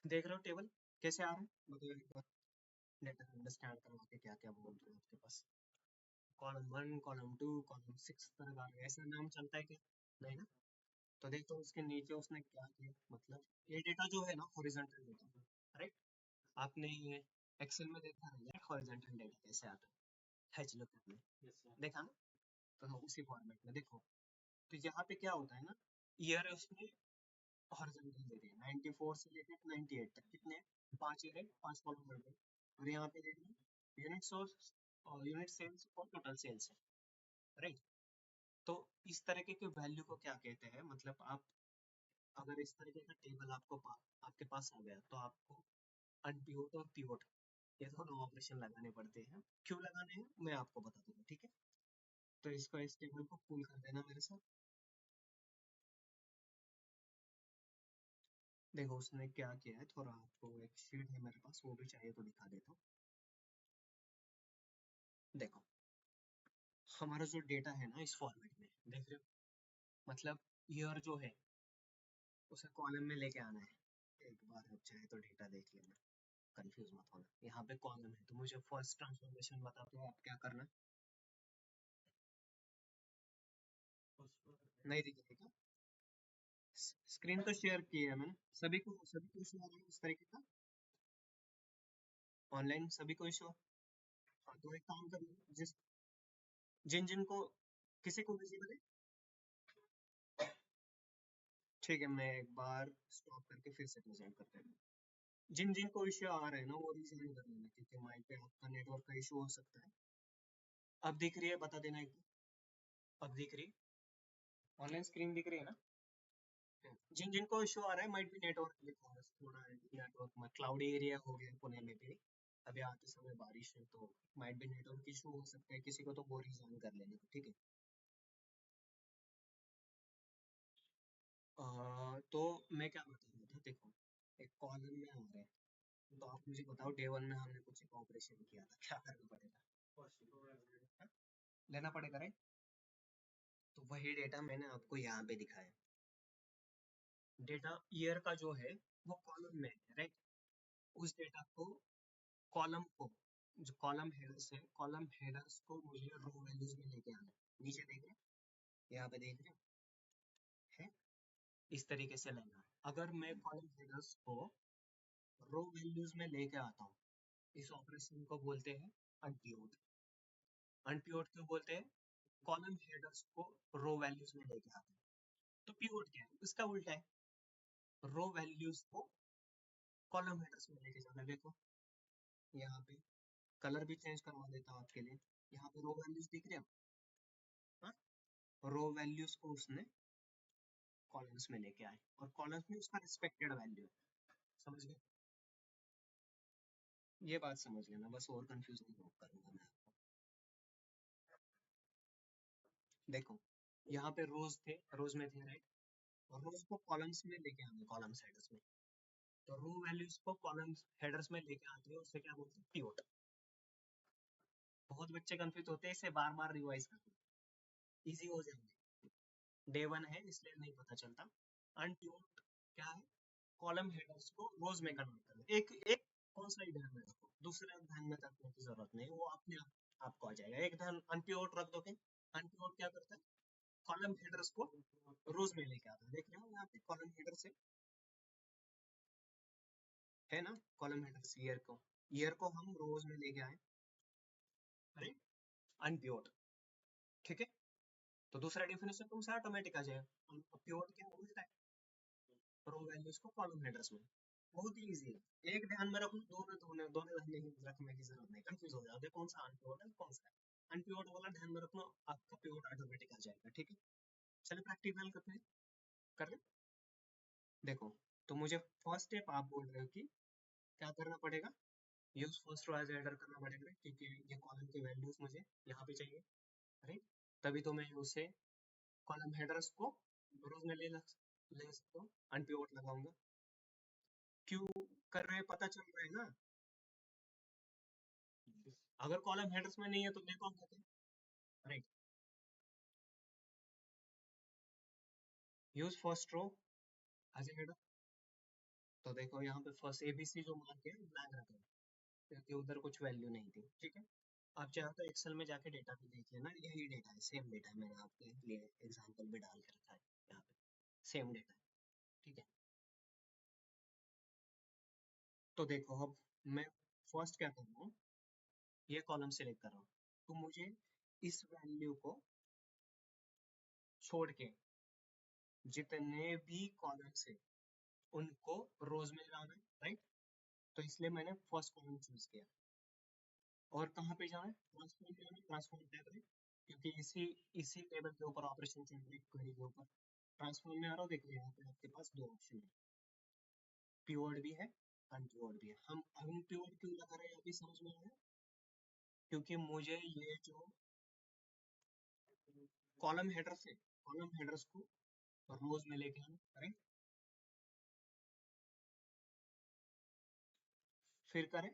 देख रहे हो टेबल कैसे आ रहे हैं, बताओ एक बार, डेटा अंडरस्टैंड करवा के क्या क्या बोल रहे हो आपके पास। कॉलम 1, कॉलम 2, कॉलम 6 तरह का ऐसा नाम चलता है क्या, नहीं ना। तो देखो उसके नीचे उसने क्या किया, मतलब ये डेटा जो है ना हॉरिजॉन्टल डेटा, राइट। आपने ये एक्सेल में देखा है यार हॉरिजॉन्टल डेटा कैसे आता है, एच लुकअप में देखा ना। तो हम उसी फॉर्मेट में देखो, तो यहाँ पे क्या होता है ना, ईयर उसने हॉरिजॉन्टल दे दिया 94 से लेकर 98 तक, कितने, 5 ईयर है, 5 कॉलम कर दो। और यहाँ पे देखना यूनिट सोर्स और यूनिट सेल्स और टोटल सेल्स है, राइट। तो इस तरीके के वैल्यू को क्या कहते हैं, मतलब आप अगर इस तरीके का टेबल आपके पास आ गया, तो आपको अनपिवट और पिवट ये दोनों ऑपरेशन लगाने पड़ते हैं। क्यों लगाने हैं मैं आपको बता दूंगा, ठीक है। तो इसको इस टेबल को पुल कर देना मेरे साथ। देखो उसने क्या किया है, थोड़ा आपको एक शीट है मेरे पास, वो भी चाहिए तो दिखा देता हूँ। देखो हमारा जो डेटा है ना इस फॉर्मेट में देख रहे हो, मतलब ईयर जो है उसे कॉलम में लेके आना है। एक बार आप चाहे तो डेटा देख लेना, कंफ्यूज मत होना। यहाँ पे कॉलम है, तो मुझे फर्स्ट ट्रांसफॉर्मेशन बता दो आप क्या करना है। नहीं दिख रही क्या, स्क्रीन तो शेयर की है मैंने, सभी को इशू आ रहा है उस तरीके का, ऑनलाइन सभी को इशू। हाँ तो एक काम कर, जिस जिन जिन को किसी को विजिबल है, ठीक है, मैं एक बार स्टॉप करके फिर से प्रेजेंट करते हैं। जिन जिन को इश्यू आ रहे हैं ना वो रीजन कर लेना, क्योंकि माइक पे आपका नेटवर्क का इशू हो सकता है। अब दिख रही है, बता देना एक बार। अब दिख रही, ऑनलाइन स्क्रीन दिख रही है ना? जिन जिन को इशू आ रहा है माइट भी नेटवर्क थोड़ा नेटवर्क में क्लाउडी एरिया हो गया पुणे में भी, अभी आते समय बारिश है तो माइट भी नेटवर्क इशू हो सकता है किसी को, तो वो रीजन कर लेना, ठीक है। तो मैं क्या बता रहा था, देखो एक कॉलम में आ रहा है, तो आप मुझे बताओ डे वन में हमने कुछ एक ऑपरेशन किया था, क्या करना पड़ेगा? हाँ? लेना पड़ेगा राइट। तो वही डेटा मैंने आपको यहाँ पे दिखाया। डेटा ईयर का जो है वो कॉलम में है राइट। उस डेटा को, कॉलम को, जो कॉलम हेडर्स है, कॉलम हेडर्स को मुझे रो वैल्यूज में लेके आना है। नीचे देख रहे हैं, यहाँ पे देख रहे हैं, इस तरीके से लेना है। अगर मैं कॉलम हेडर्स को रो वैल्यूज में लेके आता हूँ, इस ऑपरेशन को बोलते हैं अनपिवोट। अनपिवोट क्यों बोलते हैं? कॉलम हेडर्स को रो वैल्यूज में लेके आते हैं। तो पिवोट क्या है? इसका उल्टा है, रो वैल्यूज को कॉलम हेडर्स में लेके जाना। देखो यहाँ पे कलर भी चेंज करवा देता हूँ आपके लिए। यहाँ पे रो वैल्यूज दिख रहे हैं, रो वैल्यूज को उसने कॉलम्स में लेके आए, और कॉलम्स में उसका रिस्पेक्टेड वैल्यू है। समझ गए? ये बात समझ लेना, बस और कंफ्यूज नहीं करूंगा मैं आपको। देखो यहाँ पे रोज थे, रोज में थे राइट, और रोज को कॉलम्स में लेके आने, कॉलम्स हेडर्स में। तो रो वैल्यूज को कॉलम्स हेडर्स में लेके आते हैं, उससे क्या बोलते हैं? पिवोट। बहुत बच्चे कंफ्यूज होते हैं, इसे बार बार रिवाइज करना, इजी हो जाएंगे। डे वन है इसलिए नहीं पता चलता। अनपिवोट क्या है? कॉलम हेडर्स को रोज में कन्वर्ट करना। एक एक कौन सा ही ध्यान में रखो, दूसरा ध्यान में रखने की जरूरत नहीं, वो अपने आप आपको आ जाएगा। एक ध्यान अनपिवोट रख दोगे। अनपिवोट क्या करता है? कॉलम हेडर्स को रोज में लेके आता है। देख रहे हो यहाँ पे कॉलम हेडर्स है ना, कॉलम हेडर्स ईयर को हम रोज में लेके आए, राइट, अनपिवोट। ठीक है, तो दूसरा डेफिनेशन तुमसे ऑटोमेटिक आ जाएगा। पिवोट क्या होता है? रो वैल्यूज को कॉलम हेडर्स में। बहुत ही इजी है, एक ध्यान में रखो, दोनों दोनों दोनों ध्यान नहीं रखने की जरूरत नहीं, कंफ्यूज हो जाओगे कौन सा अनपिवोट है कौन सा है। अनपिवोट वाला ध्यान में रखना, आपका पिवोट ऑटोमेटिक आ जाएगा। ठीक है, चलिए प्रैक्टिकल करते हैं, कर ले। देखो, तो मुझे फर्स्ट स्टेप आप बोल रहे हो कि क्या करना पड़ेगा? Use first row as header करना पड़ेगा, क्योंकि ये कॉलम की वैल्यूज मुझे यहाँ पे चाहिए, राइट। तभी तो मैं उसे कॉलम हेडर्स को रोज में ले सकता हूँ, अनपिवोट लगाऊंगा। क्यों कर रहे हैं पता चल रहा है ना? अगर कॉलम हेडर्स में नहीं है तो देखो हम कहते हैं, right, use first row as header. तो देखो यहाँ पे फर्स्ट एबीसी जो मार्क है ब्लैक रखा है, क्योंकि उधर कुछ वैल्यू नहीं थी। ठीक है, आप चाहे तो एक्सेल में जाके डेटा भी देख लेना, यही डेटा है, सेम डेटा है, मैंने आपके लिए एग्जांपल भी डाल के रखा है यहाँ पे, सेम डेटा है। ठीक है, तो देखो अब मैं फर्स्ट क्या कर रहा हूँ, ये कॉलम सेलेक्ट कर रहा हूँ, तो मुझे इस वैल्यू को छोड़ के जितने भी कॉलम्स है उनको रोज में लाना है, राइट। तो इसलिए मैंने फर्स्ट कॉलम चूज किया। और कहाँ पे जाना है? ट्रांसफॉर्म में जाना है, ट्रांसफॉर्म टैब है, क्योंकि इसी इसी टेबल के ऊपर ऑपरेशन चल रही है, क्वेरी के ऊपर। ट्रांसफॉर्म में आ रहा हूँ, देखो यहाँ पे आपके पास दो ऑप्शन है, पिवोट भी है, अनपिवोट भी है। हम अनपिवोट क्यों लगा रहे हैं अभी समझ में आया? क्योंकि मुझे ये जो कॉलम हेडर्स है, कॉलम हेडर्स को रोज में लेके आना, राइट। फिर करें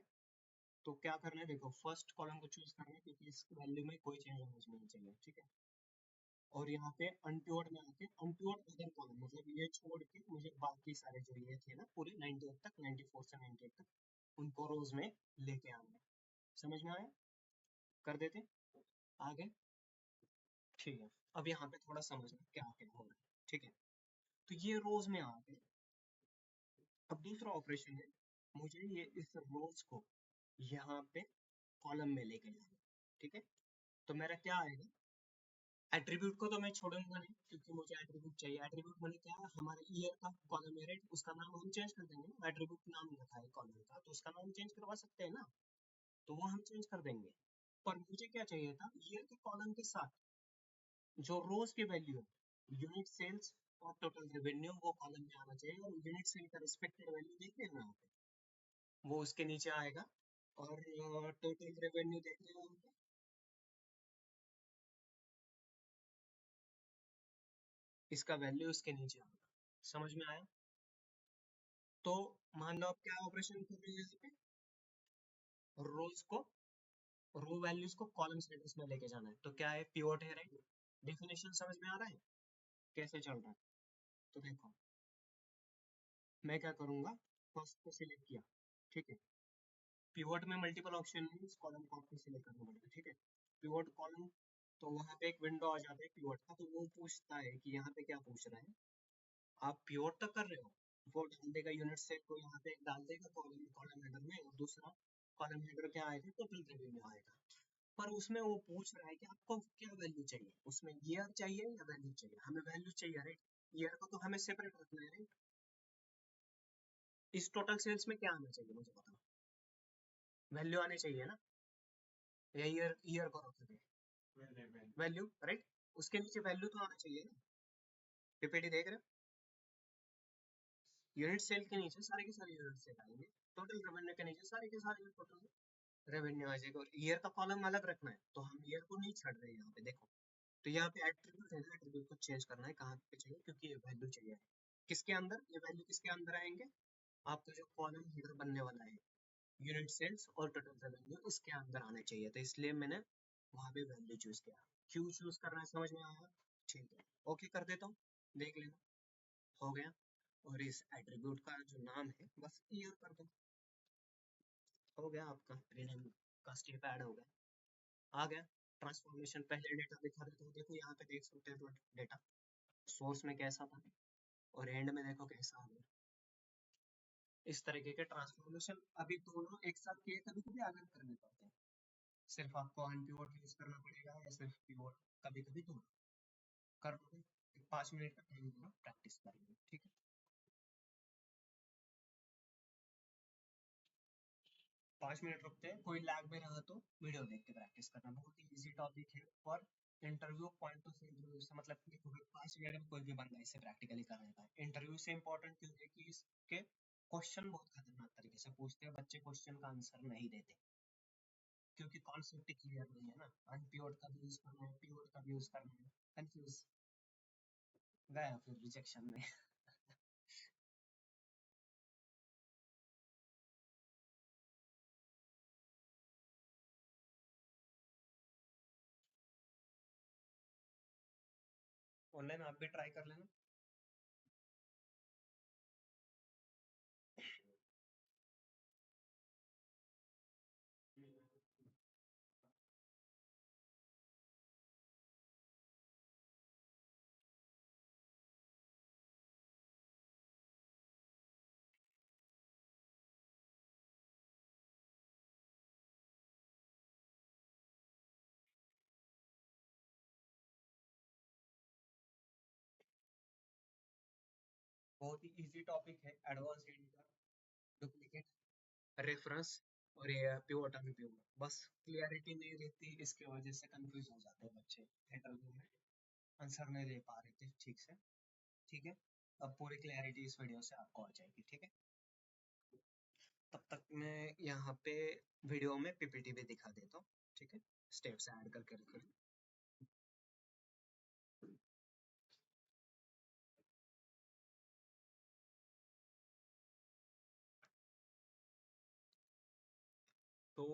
तो क्या करना है? देखो फर्स्ट कॉलम को चूज करना है, क्योंकि इस वैल्यू में कोई चेंज होना नहीं चाहिए। ठीक है, और यहाँ पे अनप्योर्ड में आके अनप्योर्ड अदर कॉलम, मतलब ये छोड़ के मुझे बाकी सारे जो ये थे ना पूरे 98 तक, 94 से 98 तक, उनको रोज में लेके आना है। समझ में आया? कर देते आगे। ठीक है, अब यहाँ पे थोड़ा समझना क्या क्या हो रहा है। ठीक है, तो ये रोज में आ गए। अब दूसरा ऑपरेशन है, मुझे ये इस रोज को यहाँ पे कॉलम में लेके जाना है। ठीक है, तो मेरा क्या आएगा? एट्रीब्यूट को तो मैं छोड़ूंगा नहीं क्योंकि मुझे एट्रीब्यूट चाहिए। एट्रीब्यूट मैंने क्या है, हमारे ईयर का कॉलम है राइट, उसका नाम हम चेंज कर देंगे ना। एट्रीब्यूट नाम रखा है कॉलम का तो उसका नाम चेंज करवा सकते हैं ना, तो वो हम चेंज कर देंगे। पर मुझे क्या चाहिए था, ईयर के कॉलम के साथ जो रोज की वैल्यू है, यूनिट सेल्स और टोटल रेवेन्यू, वो कॉलम में आना चाहिए। और यूनिट सेल का रिस्पेक्टेड वैल्यू देख रहे हैं ना यहाँ पे, वो उसके नीचे आएगा। और टोटल रेवेन्यू देख रहे हो यहाँ पे, इसका वैल्यू उसके नीचे आएगा। समझ में आया? तो मान लो आप क्या ऑपरेशन कर रहे हो यहाँ पे, रोज को, रो वैल्यूज को कॉलम स्टेटस में लेके जाना है। तो क्या है, पिवोट है राइट। डेफिनेशन समझ में आ रहा है कैसे चल रहा है? तो देखो मैं क्या करूंगा, फर्स्ट को सिलेक्ट किया, ठीक है। पिवोट में मल्टीपल ऑप्शन है, इस कॉलम को आपको सिलेक्ट करना पड़ेगा, ठीक है। पिवोट कॉलम, तो वहां पे एक विंडो आ जाता है पिवोट का, तो वो पूछता है कि यहाँ पे क्या पूछ रहा है। आप पिवोट तक कर रहे हो, वो डाल देगा यूनिट सेल को यहाँ पे डाल देगा कॉलम कॉलम हेडर में, और दूसरा कॉलम हेडर क्या आएगा, टोटल रेवेन्यू आएगा। पर उसमें वो पूछ रहा है कि आपको क्या वैल्यू चाहिए, उसमें ईयर चाहिए या वैल्यू चाहिए। हमें वैल्यू चाहिए राइट, ईयर को तो हमें सेपरेट रखना है राइट। इस टोटल सेल्स में क्या आना चाहिए मुझे बताओ, वैल्यू आनी चाहिए ना, या ईयर ईयर को रख दे, वैल्यू राइट। उसके नीचे वैल्यू तो आना चाहिए ना। पीपीटी देख रहे हो, यूनिट सेल के नीचे सारे के सारे यूनिट सेल आएंगे, टोटल रेवेन्यू के नीचे सारे के सारे टोटल रेवेन्यू आ जाएगा। और ईयर का कॉलम अलग रखना है, तो हम ईयर को नहीं छाड़ रहे हैं यहाँ पे देखो। तो यहाँ पे एट्रीब्यूट है ना, एट्रीब्यूट को चेंज करना है, कहाँ पे चाहिए, क्योंकि ये वैल्यू चाहिए। किसके अंदर ये वैल्यू, किसके अंदर आएंगे, आपका जो कॉलम हेडर बनने वाला है, यूनिट सेल्स और टोटल रेवेन्यू, इसके अंदर आने चाहिए। तो इसलिए मैंने वहां पे वैल्यू चूज किया। क्यों चूज करना है समझ में आया? ठीक है, ओके कर देता हूँ, देख लेना, हो गया। और इस एट्रीब्यूट का जो नाम है बस ईयर कर दो, हो गया आपका रिनेम का स्टेप ऐड हो गया, आ गया। ट्रांसफॉर्मेशन पहले डेटा दिखा देता हूँ, देखो यहाँ पे देख सकते हो डेटा सोर्स में कैसा था, और एंड में देखो कैसा आ गया। इस तरीके के ट्रांसफॉर्मेशन अभी दोनों एक साथ किए, कभी कभी अलग करने पड़ते हैं। सिर्फ आपको अनपिवोट यूज करना पड़ेगा या सिर्फ पिवोट, कभी कभी दोनों कर लोगे। 5 मिनट का टाइम दूंगा, प्रैक्टिस करेंगे, ठीक है। 5 मिनट रुकते हैं, कोई लैग में रहा तो वीडियो देख के प्रैक्टिस करना। बहुत ही इजी टॉपिक है, और इंटरव्यू पॉइंट ऑफ इंटरव्यू से मतलब कि 5 मिनट में कोई भी बंदा इसे प्रैक्टिकली कर लेता है। इंटरव्यू से इंपॉर्टेंट क्यों है कि इसके क्वेश्चन बहुत खतरनाक तरीके से पूछते हैं, बच्चे क्वेश्चन का आंसर नहीं देते क्योंकि कॉन्सेप्ट ही क्लियर नहीं है ना। अनप्योर्ड का भी यूज करना है, प्योर का भी यूज करना है, कंफ्यूज, गया फिर रिजेक्शन में। ऑनलाइन आप भी ट्राई कर लेना। बहुत ही इजी टॉपिक है, एडवांस एडिटर, डुप्लीकेट, रेफरेंस, और ये पिवट एंड पिवट। बस क्लियरिटी नहीं रहती, इसके वजह से कंफ्यूज हो जाते हैं बच्चे इंटरव्यू में, आंसर नहीं दे पा रहे थे ठीक से, ठीक है। अब पूरी क्लैरिटी इस वीडियो से आपको आ जाएगी, ठीक है। तब तक मैं यहाँ पे वीडियो में पीपीटी भी दिखा देता हूँ, ठीक है, स्टेप्स ऐड करके रखें। तो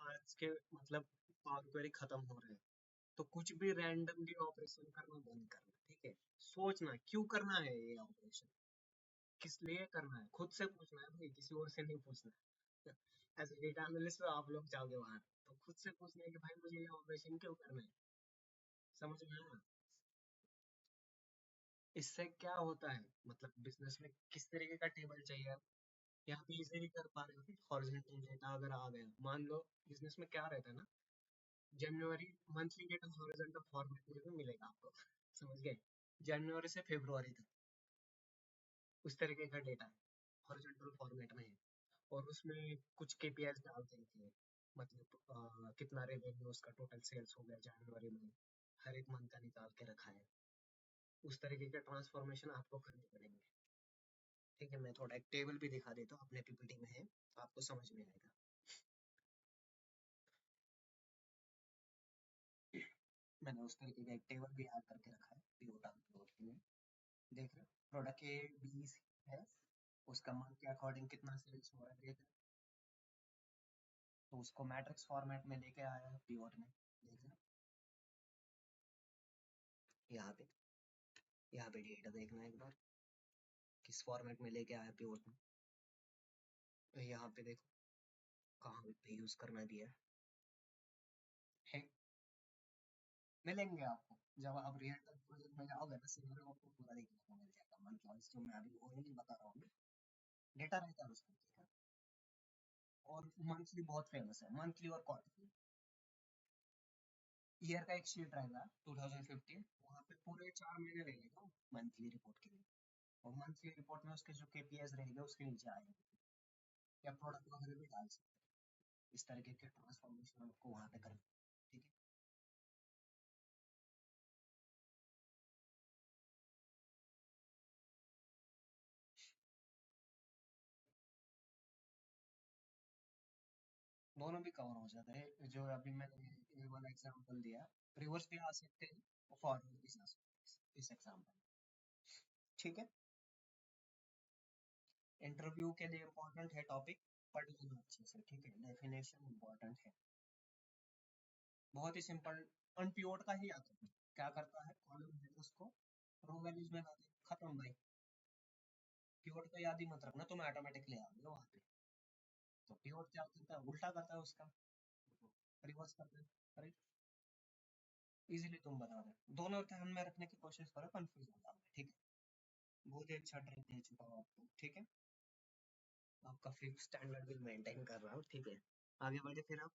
आज के मतलब पावर क्वेरी खत्म हो रहे हैं, तो कुछ भी रैंडमली ऑपरेशन करना बंद करना, ठीक है। सोचना क्यों करना है ये ऑपरेशन, किस लिए करना है, खुद से पूछना है भाई, किसी और से नहीं पूछना है। एज ए डेटा एनालिस्ट तो आप लोग जाओगे वहां, तो खुद से पूछना है कि भाई मुझे ये ऑपरेशन क्यों करना है। समझ में आया? इससे क्या होता है, मतलब बिजनेस में किस तरीके का टेबल चाहिए आप, यहाँ पे इजीली कर पा रहे हो। हॉरिजॉन्टल डेटा अगर आ गया, मान लो बिजनेस में क्या रहता है ना, जनवरी मंथली डेटा हॉरिजॉन्टल फॉर्मेट में भी मिलेगा आपको। समझ गए? जनवरी से फरवरी तक उस तरीके का डेटा है, हॉरिजॉन्टल फॉर्मेट में है। और उसमें कुछ केपीआईज डाल देते हैं, मतलब कितना रेवेन्यू उसका टोटल सेल्स हो गया जनवरी में, हर एक मंथ का निकाल के रखा है। उस तरीके के ट्रांसफॉर्मेशन आपको करने पड़ेंगे। ठीक है, मैं थोड़ा एक टेबल भी दिखा देता हूँ, अपने पीपीटी में है, आपको समझ में आएगा। मैंने उस तरीके का एक टेबल भी याद करके रखा है पीओटा के लिए। देख रहे हो, प्रोडक्ट ए बी है, उसका मंथ के अकॉर्डिंग कितना सेल्स हो रहा है देख रहे हो? तो उसको मैट्रिक्स फॉर्मेट में लेके आया है पीओट में। देख रहे हो यहाँ पे डेटा देखना है एक बार, किस फॉर्मेट में लेके आया पीओट में। यहाँ पे देखो कहाँ पे यूज करना दिया है, मिलेंगे आपको जब आप रियल टाइम प्रोजेक्ट में जाओगे ना, सिनेरियो आपको पूरा देखने को मिल जाएगा। मंथ वाइज जो मैं अभी वो नहीं बता रहा हूँ, डेटा रहता है उसमें, ठीक है। और मंथली बहुत फेमस है, मंथली और क्वार्टरली। ईयर का एक शीट रहेगा 2015, वहाँ पे पूरे 4 महीने रहेगा मंथली रिपोर्ट के लिए। और मंथली रिपोर्ट में उसके जो केपीएस रहेंगे उसके नीचे आएंगे, या प्रोडक्ट वगैरह भी डाल सकते हैं। इस तरीके के ट्रांसफॉर्मेशन आपको वहाँ पे करना है, ठीक है। दोनों भी कवर हो जाता है, जो अभी मैंने ये वाला एग्जांपल दिया, रिवर्स भी आ सकते हैं और फॉरवर्ड भी आ सकते हैं इस एग्जांपल, ठीक है। इंटरव्यू के लिए इम्पोर्टेंट है टॉपिक, पढ़ लेना अच्छे से, ठीक है। डेफिनेशन इम्पोर्टेंट है, बहुत ही सिंपल। अनपिवोट का ही आता है, क्या करता है, कॉलम है उसको रो वैल्यूज में लाते हैं, खत्म भाई। पिवोट का याद ही मत रखना, तुम्हें ऑटोमेटिकली आ गया वहाँ पे। तो पिवोट क्या करता है, उल्टा करता है उसका, रिवर्स करता है। अरे इजीली तुम बता रहे हो, दोनों ध्यान में रखने की कोशिश करो, कंफ्यूज हो जाओगे, ठीक है। बहुत ही अच्छा ट्रिक दे चुका हूँ आपको, ठीक है। आपका फिफ्थ स्टैंडर्ड भी मेंटेन कर रहा हूँ, ठीक है। आगे बढ़े फिर आप,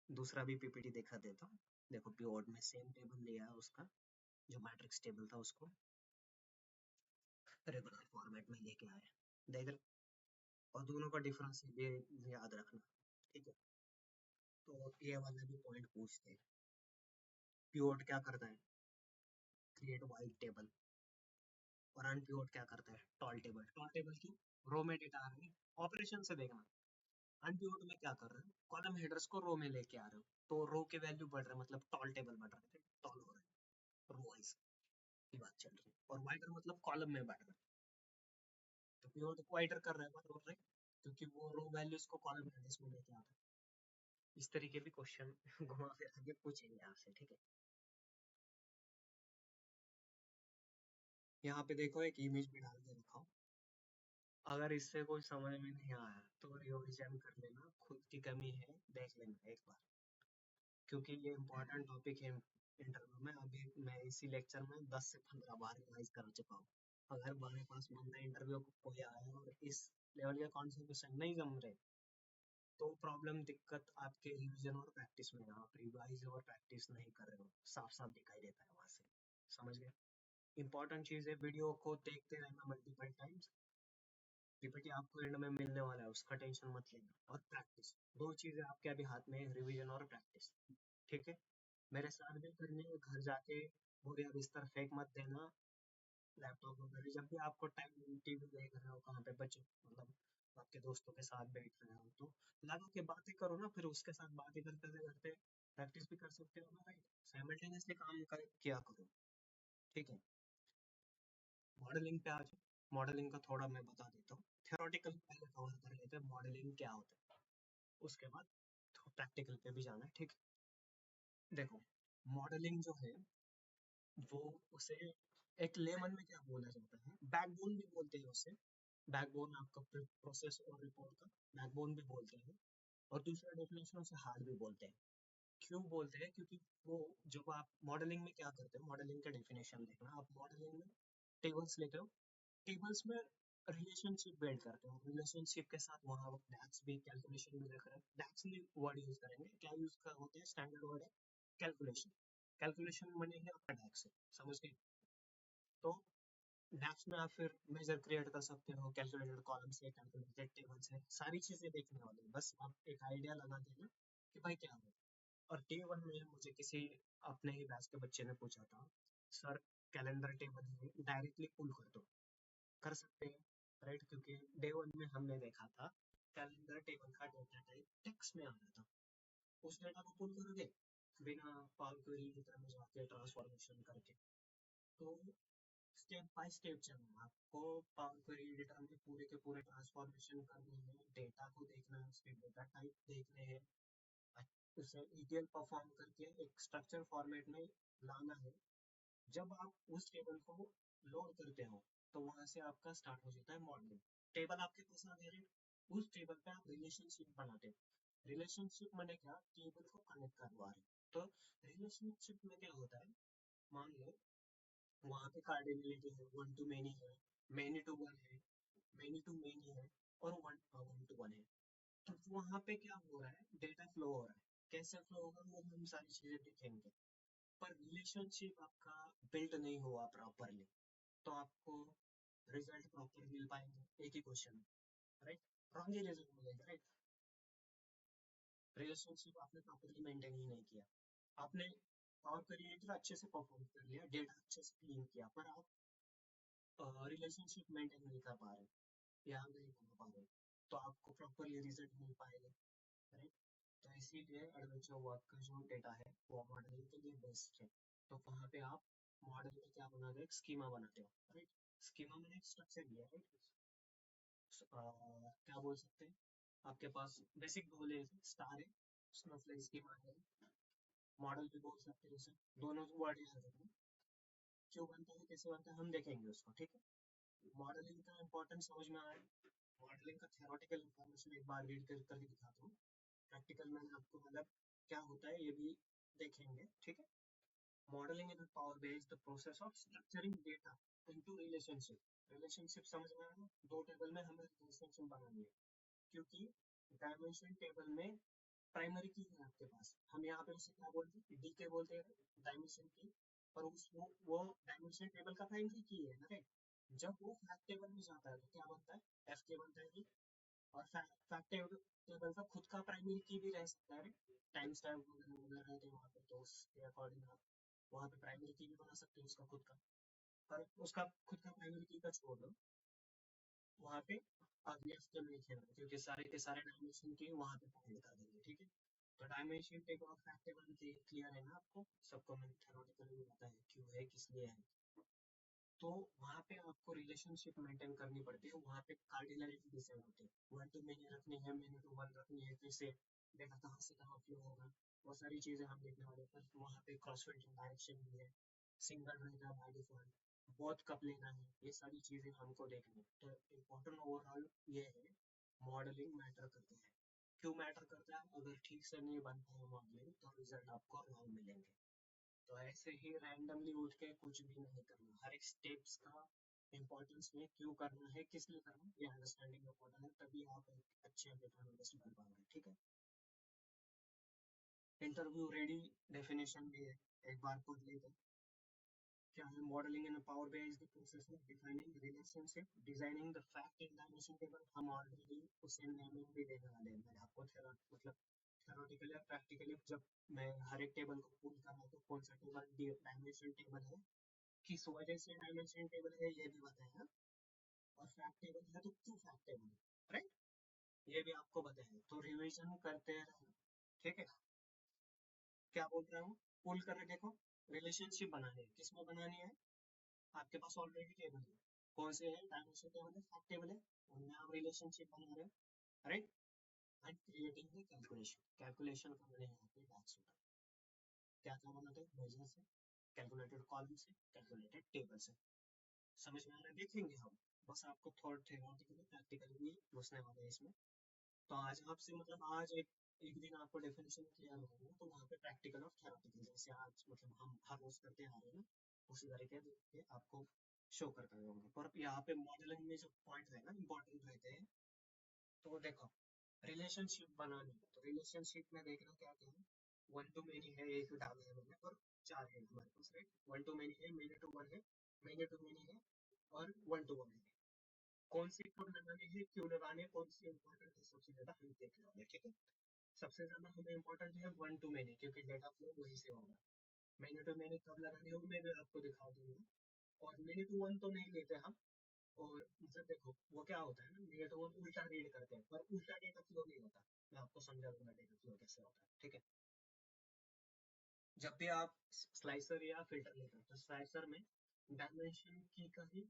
दूसरा भी पीपीटी दिखा देता हूँ। देखो पिवोट में सेम टेबल लिया है उसका, जो मैट्रिक्स टेबल था उसको रेगुलर फॉर्मेट में लेके आए, देख रहे। और दोनों का डिफरेंस ये याद रखना, ठीक है। तो ये वाला भी पॉइंट पूछते हैं, पिवोट क्या करता है, क्रिएट वाइड टेबल। और अनपिवोट क्या करता है, टॉल टेबल। टॉल टेबल की रो में डेटा आ रही है, ऑपरेशन से देखना। अनपिवोट में क्या कर रहे हो, कॉलम हेडर्स को रो में लेके आ रहे हो, तो रो के वैल्यू बढ़ रहा है, मतलब टॉल टेबल बढ़ रहा है, टॉल हो रहा है, रो वाइज की बात चल रही है। और वाइडर मतलब कॉलम में बढ़ रहा है, तो पिवोट को वाइडर कर रहा है, बराबर right? क्योंकि वो रो वैल्यूज को कॉलम हेडर्स में लेके आता है। इस तरीके भी क्वेश्चन घुमा फिर आगे पूछेंगे आपसे, ठीक है। यहाँ पे देखो एक इमेज भी डाल के रखा हूँ, अगर इससे कोई समझ में नहीं आया तो रिविजन कर लेना, खुद की कमी है देख लेना एक बार, क्योंकि ये इम्पोर्टेंट टॉपिक है इंटरव्यू में। अभी मैं इसी लेक्चर में 10 से 15 बार रिवाइज कर चुका हूँ। अगर हमारे पास बंदा इंटरव्यू को कोई आया और इस लेवल के कॉन्सेप्ट नहीं जम रहे, तो प्रॉब्लम दिक्कत आपके रिवीजन और प्रैक्टिस में है। आप रिवाइज और प्रैक्टिस नहीं कर रहे हो, साफ साफ दिखाई देता है वहां से, समझ गए। इंपॉर्टेंट चीज है, वीडियो को देखते रहना मल्टीपल टाइम्स, पीपीटी आपको एंड में मिलने वाला है, उसका टेंशन मत लेना। और प्रैक्टिस, दो चीजें आपके अभी हाथ में है, रिवीजन और प्रैक्टिस, ठीक है। मेरे साथ भी करनी है, घर जाके बोरिया बिस्तर फेंक मत देना, लैपटॉप वगैरह जब भी आपको टाइम, टीवी देख रहे हो कहाँ पे बच्चों मतलब आपके दोस्तों के साथ बैठ रहे हो, तो लगा के बातें करो ना, फिर उसके साथ बातें करते करते प्रैक्टिस भी कर सकते हो ना, राइट। साइमल्टेनियसली काम किया करो, ठीक है। मॉडलिंग पे आ जाओ, मॉडलिंग का थोड़ा मैं बता देता हूँ। थियोरेटिकल पहले कवर कर लेते हैं, मॉडलिंग क्या होता है, उसके बाद तो प्रैक्टिकल पे भी जाना है, ठीक है। देखो मॉडलिंग जो है वो, उसे एक लेमन में क्या बोला जाता है, बैकबोन भी बोलते हैं उसे। बैकबोन आपका प्रोसेस और रिपोर्ट का बैकबोन भी बोलते हैं, और दूसरा डेफिनेशन उसे हार्ट भी बोलते हैं। क्यों बोलते हैं, क्योंकि वो जब आप मॉडलिंग में क्या करते हो, मॉडलिंग का डेफिनेशन देखना, आप मॉडलिंग में टेबल्स लेते हो, टेबल्स में रिलेशनशिप बिल्ड करते हैं, रिलेशनशिप के साथ वहाँ डैक्स भी कैलकुलेशन में रख रहे हैं, डैक्स में वर्ड यूज करेंगे, क्या यूज कर होते हैं, स्टैंडर्ड वर्ड है कैलकुलेशन, कैलकुलेशन मनी है आपका डैक्स है, समझ गए। तो डैक्स में आप फिर मेजर क्रिएट कर सकते हो, कैलकुलेटेड कॉलम से, कैलकुलेटेड टेबल से, सारी चीजें देखने वाले हैं। बस आप एक आइडिया लगा देना कि भाई क्या है। और डे वन में मुझे किसी अपने ही बैच के बच्चे ने पूछा था, सर कैलेंडर टेबल है डायरेक्टली पुल कर दो, कर सकते हैं राइट, क्योंकि डे वन में हमने देखा था कैलेंडर टेबल का डेटा टाइप टेक्स्ट में आ रहा था, उस डेटा को पुल करोगे बिना पावर क्वेरी की तरह में जाके ट्रांसफॉर्मेशन करके। तो स्टेप बाय स्टेप चलना है आपको, पावर क्वेरी एडिटर में पूरे के पूरे ट्रांसफॉर्मेशन करने हैं, डेटा को देखना है, उसके डेटा टाइप देखने हैं, उसे ईटीएल परफॉर्म करके एक स्ट्रक्चर फॉर्मेट में लाना है। जब आप उस टेबल को लोड करते हो तो वहां से आपका स्टार्ट हो जाता है मॉडलिंग। टेबल आपके पास आ गया है, उस टेबल पे आप रिलेशनशिप बनाते हो। रिलेशनशिप मैंने क्या, टेबल को कनेक्ट करवा रहे हो। तो रिलेशनशिप में क्या होता है, मान लो वहां पे कार्डिनलिटी है, वन टू मेनी है, मेनी टू वन है, मेनी टू मेनी है, और वन टू वन है। तो वहां पे क्या हो रहा है, डेटा फ्लो हो रहा है, कैसे फ्लो होगा वो हम सारी चीजें देखेंगे। पर रिलेशनशिप आपका बिल्ड नहीं हुआ प्रॉपरली तो आपको रिजल्ट प्रॉपर मिल पाएंगे एक ही क्वेश्चन में, राइट, रॉन्ग ही रिजल्ट मिलेगा, राइट। रिलेशनशिप आपने प्रॉपरली मेंटेन ही नहीं किया, आपने पावर क्रिएटर अच्छे से परफॉर्म कर लिया, डेटा अच्छे से क्लीन किया, पर आप रिलेशनशिप मेंटेन नहीं कर पा रहे, यहाँ नहीं बना पा रहे, तो आपको प्रॉपरली रिजल्ट मिल पाएगा, राइट। तो इसीलिए एडवेंचर वर्क का जो डेटा है वो मॉडलिंग के लिए बेस्ट है। तो वहाँ पे आप मॉडल में क्या बनाते हो, एक स्कीमा बनाते हो, राइट। स्कीमा में एक स्ट्रक्चर दिया है, राइट। क्या बोल सकते हैं, आपके पास बेसिक गोल है, स्टार है, स्नोफ्लेक स्कीमा है, मॉडल भी बोल सकते हैं उसे, दोनों वर्ड याद रखना, क्यों बनता है कैसे बनता है हम देखेंगे उसको, ठीक है। मॉडलिंग का इंपॉर्टेंस समझ में आया, मॉडलिंग का थ्योरेटिकल इंफॉर्मेशन एक बार रीड करके दिखाता हूँ, प्रैक्टिकल में आपको मतलब क्या होता है ये भी देखेंगे, ठीक है। Modelling in power base the process of structuring data into relationship. Relationship समझ में आया, दो टेबल में हमें रिलेशनशिप बनानी है, क्योंकि डायमेंशन टेबल में प्राइमरी की है आपके पास, हम यहाँ पे उसे क्या बोलते हैं, डी के बोलते हैं, डायमेंशन की। और उस वो डायमेंशन टेबल का प्राइमरी की है ना, राइट। जब वो फैक्ट टेबल में जाता है तो क्या बनता है, एफ के बनता है, और फैक्ट टेबल का खुद का प्राइमरी की भी रह सकता है, टाइम स्टैम्प वगैरह वगैरह रहते हैं वहाँ पे, तो उसके अकॉर्डिंग आप वहाँ पे प्राइमरी की भी बना सकते हो उसका खुद का। पर उसका खुद का प्राइमरी की का छोड़ दो, वहाँ पे अगले हफ्ते में खेलना, क्योंकि सारे के सारे डायमेंशन की वहाँ पे फाइंड कर देंगे, ठीक है। तो डायमेंशन टेबल और फैक्ट टेबल क्लियर है ना आपको सबको, मैंने थ्योरेटिकली बताया क्यों है किस लिए है। तो वहाँ पे आपको रिलेशनशिप मेंटेन करनी पड़ती है, वहाँ पे कार्डिनलिटी डिसाइड होती है, वन टू मेनी रखनी है, मेनी टू वन रखनी है, कैसे डेटा कहाँ से कहाँ फ्लो होगा, वो सारी चीजें हम देखने वाले हैं। पर वहाँ पे क्रॉस फिल्टरिंग डायरेक्शन भी है, सिंगल रहेगा बाय डिफॉल्ट, बहुत कब लेना है, ये सारी चीजें हमको देखनी है। तो इम्पोर्टेंट ओवरऑल ये है, मॉडलिंग मैटर करता है। क्यों मैटर करता है, अगर ठीक से नहीं बन पाए मॉडलिंग तो रिजल्ट आपको रॉन्ग मिलेंगे। तो ऐसे ही रैंडमली उठ के कुछ भी नहीं करना, हर एक स्टेप्स का इम्पोर्टेंस में क्यों करना है, किस लिए करना है, ये अंडरस्टैंडिंग इम्पोर्टेंट है, तभी आप एक अच्छे डेटा एनालिस्ट बन पाओगे, ठीक है। इंटरव्यू रेडी डेफिनेशन भी है, एक बार पढ़ लेते हैं। क्या है, modelling in power BI is the process of defining relationship, designing the fact in dimension table. हम ऑलरेडी उसे नेमिंग भी देने वाले हैं, मैंने आपको मतलब थ्योरेटिकली और प्रैक्टिकली जब मैं हर एक टेबल को पुल कर रहा हूँ तो कौन सा टेबल डायमेंशन टेबल है, किस वजह से डायमेंशन टेबल है ये भी बताया, और फैक्ट टेबल है तो क्यों फैक्ट टेबल है, राइट, ये भी आपको बताया। तो रिवीजन करते रहना, ठीक है। क्या बोल रहा हूँ, पुल कर देखो, रिलेशनशिप बनानी है, किसमें बनानी है, आपके पास ऑलरेडी टेबल है, कौन से है, डायमेंशन टेबल है, फैक्ट टेबल है, उनमें आप रिलेशनशिप बना रहे हो, right. And creating the calculation, calculation का मैंने यहाँ पे टैक्स होता है, क्या क्या बनाते हैं, मेजर से, कैलकुलेटेड कॉलम से, कैलकुलेटेड टेबल से, समझ में आ रहा है, देखेंगे हम। बस आपको थोड़ा थ्योरेटिकली प्रैक्टिकली भी घुसने वाले हैं इसमें। तो आज आपसे मतलब आज एक दिन आपको डेफिनेशन क्लियर हो गया तो वहाँ पे प्रैक्टिकल और थ्योरेटिकल जैसे आज मतलब हम हर रोज करते आ रहे हैं ना, उसी तरीके से आपको शो करते होंगे, पर यहाँ पे मॉडलिंग में जो पॉइंट है ना इम्पोर्टेंट रहते हैं। तो देखो रिलेशनशिप बनानी है, तो रिलेशनशिप में देखना क्या क्या है। वन टू मेनी है, एक डाला है मैंने, और चार है हमारे पास, राइट। वन टू मेनी है, मेनी टू वन है, मेनी टू मेनी है, और वन टू वन है। कौन सी कब लगानी है, क्यों लगानी है, कौन सी इंपॉर्टेंट है, सबसे ज्यादा हम देख रहे हैं, ठीक है। सबसे ज्यादा हमें इम्पोर्टेंट है वन टू मेनी, क्योंकि डेटा फ्लो वहीं से होगा। मेनी टू मेनी कब लगानी होगी मैं भी आपको दिखा दूंगा। और मेनी टू वन तो नहीं लेते हम। और मतलब देखो वो क्या होता है ना, मेनी टू वन उल्टा रीड करते हैं, पर उल्टा डेटा फ्लो नहीं होता। मैं आपको समझा दूंगा डेटा फ्लो कैसे होता है, ठीक है। जब भी आप स्लाइसर या फिल्टर लेते हैं, तो स्लाइसर में डायमेंशन की का ही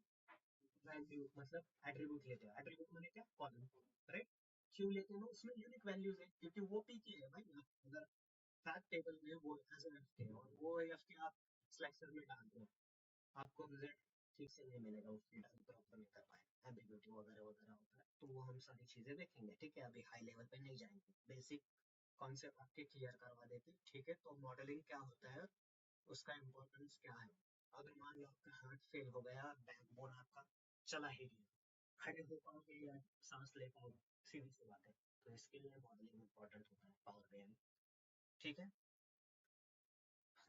वैल्यू मतलब एट्रीब्यूट लेते हैं। एट्रीब्यूट माने क्या, कॉलम, राइट। क्यों लेते हैं ना, उसमें यूनिक वैल्यूज है, क्योंकि वो पी के है भाई। आप अगर फैक्ट टेबल में वो एज एन एफ के और वो एफ के आप स्लाइसर में डाल दो, आपको रिजल्ट ठीक से नहीं मिलेगा, उसकी डाल प्रॉपर नहीं कर पाए, एम्बिग्यूटी वगैरह वगैरह होता है। तो वो हम सारी चीजें देखेंगे, ठीक है। अभी हाई लेवल पे नहीं जाएंगे, बेसिक कॉन्सेप्ट आपके क्लियर करवा देते, ठीक है। तो मॉडलिंग क्या होता है, उसका इम्पोर्टेंस क्या है। अगर मान लो आपका हार्ट फेल हो गया, बैकबोन आपका चला ही नहीं, खड़े हो पाओगे या सांस ले पाओगे, सीधी सी बात है। तो इसके लिए मॉडलिंग इम्पोर्टेंट होता है, पावर बीआई, ठीक है।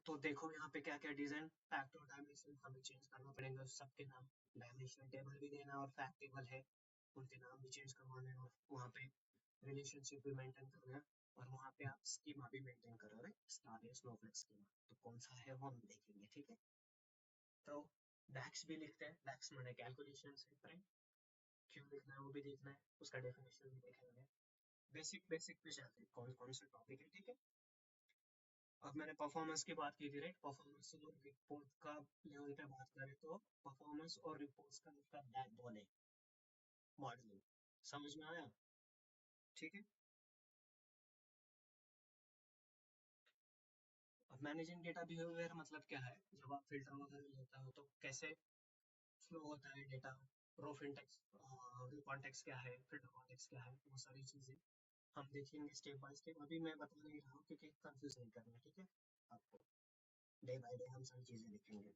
तो देखो यहाँ पे क्या क्या डिजाइन, फैक्ट और डायमेंशन हमें चेंज करना पड़ेगा सबके नाम। डायमेंशन टेबल भी देना और फैक्ट टेबल है, उनके नाम भी चेंज करवाने हैं, और वहाँ पे रिलेशनशिप भी मेंटेन करना है। और वहाँ पे आप स्कीमा भी मेंटेन कर रहे हो, स्टार या स्नोफ्लेक स्कीमा, तो कौन सा है वो हम देखेंगे, ठीक है। तो डैक्स भी लिखते हैं, डैक्स मैंने कैलकुलेशन है, राइट। क्यों लिखना है वो भी देखना है, उसका डेफिनेशन भी देखेंगे। बेसिक बेसिक पे जाते हैं, कौन कौन से टॉपिक है, ठीक है। अब मैंने परफॉर्मेंस की बात की थी, राइट। परफॉर्मेंस और रिपोर्ट का लेवल पे बात करें तो परफॉर्मेंस और रिपोर्ट्स का उसका बैकबोन है मॉडलिंग, समझ में आया, ठीक है। अब मैनेजिंग डेटा बिहेवियर मतलब क्या है, जब आप फिल्टर वगैरह लेते हो तो कैसे फ्लो होता है डेटा, रो फिल्टेक्स, रो कॉन्टेक्स्ट क्या है, फिल्टर कॉन्टेक्स्ट क्या है, वो सारी चीजें हम देखेंगे स्टेप बाय स्टेप। अभी मैं बता नहीं रहा हूँ क्योंकि कंफ्यूज नहीं करना, ठीक है आपको। डे बाय डे हम सारी चीजें देखेंगे।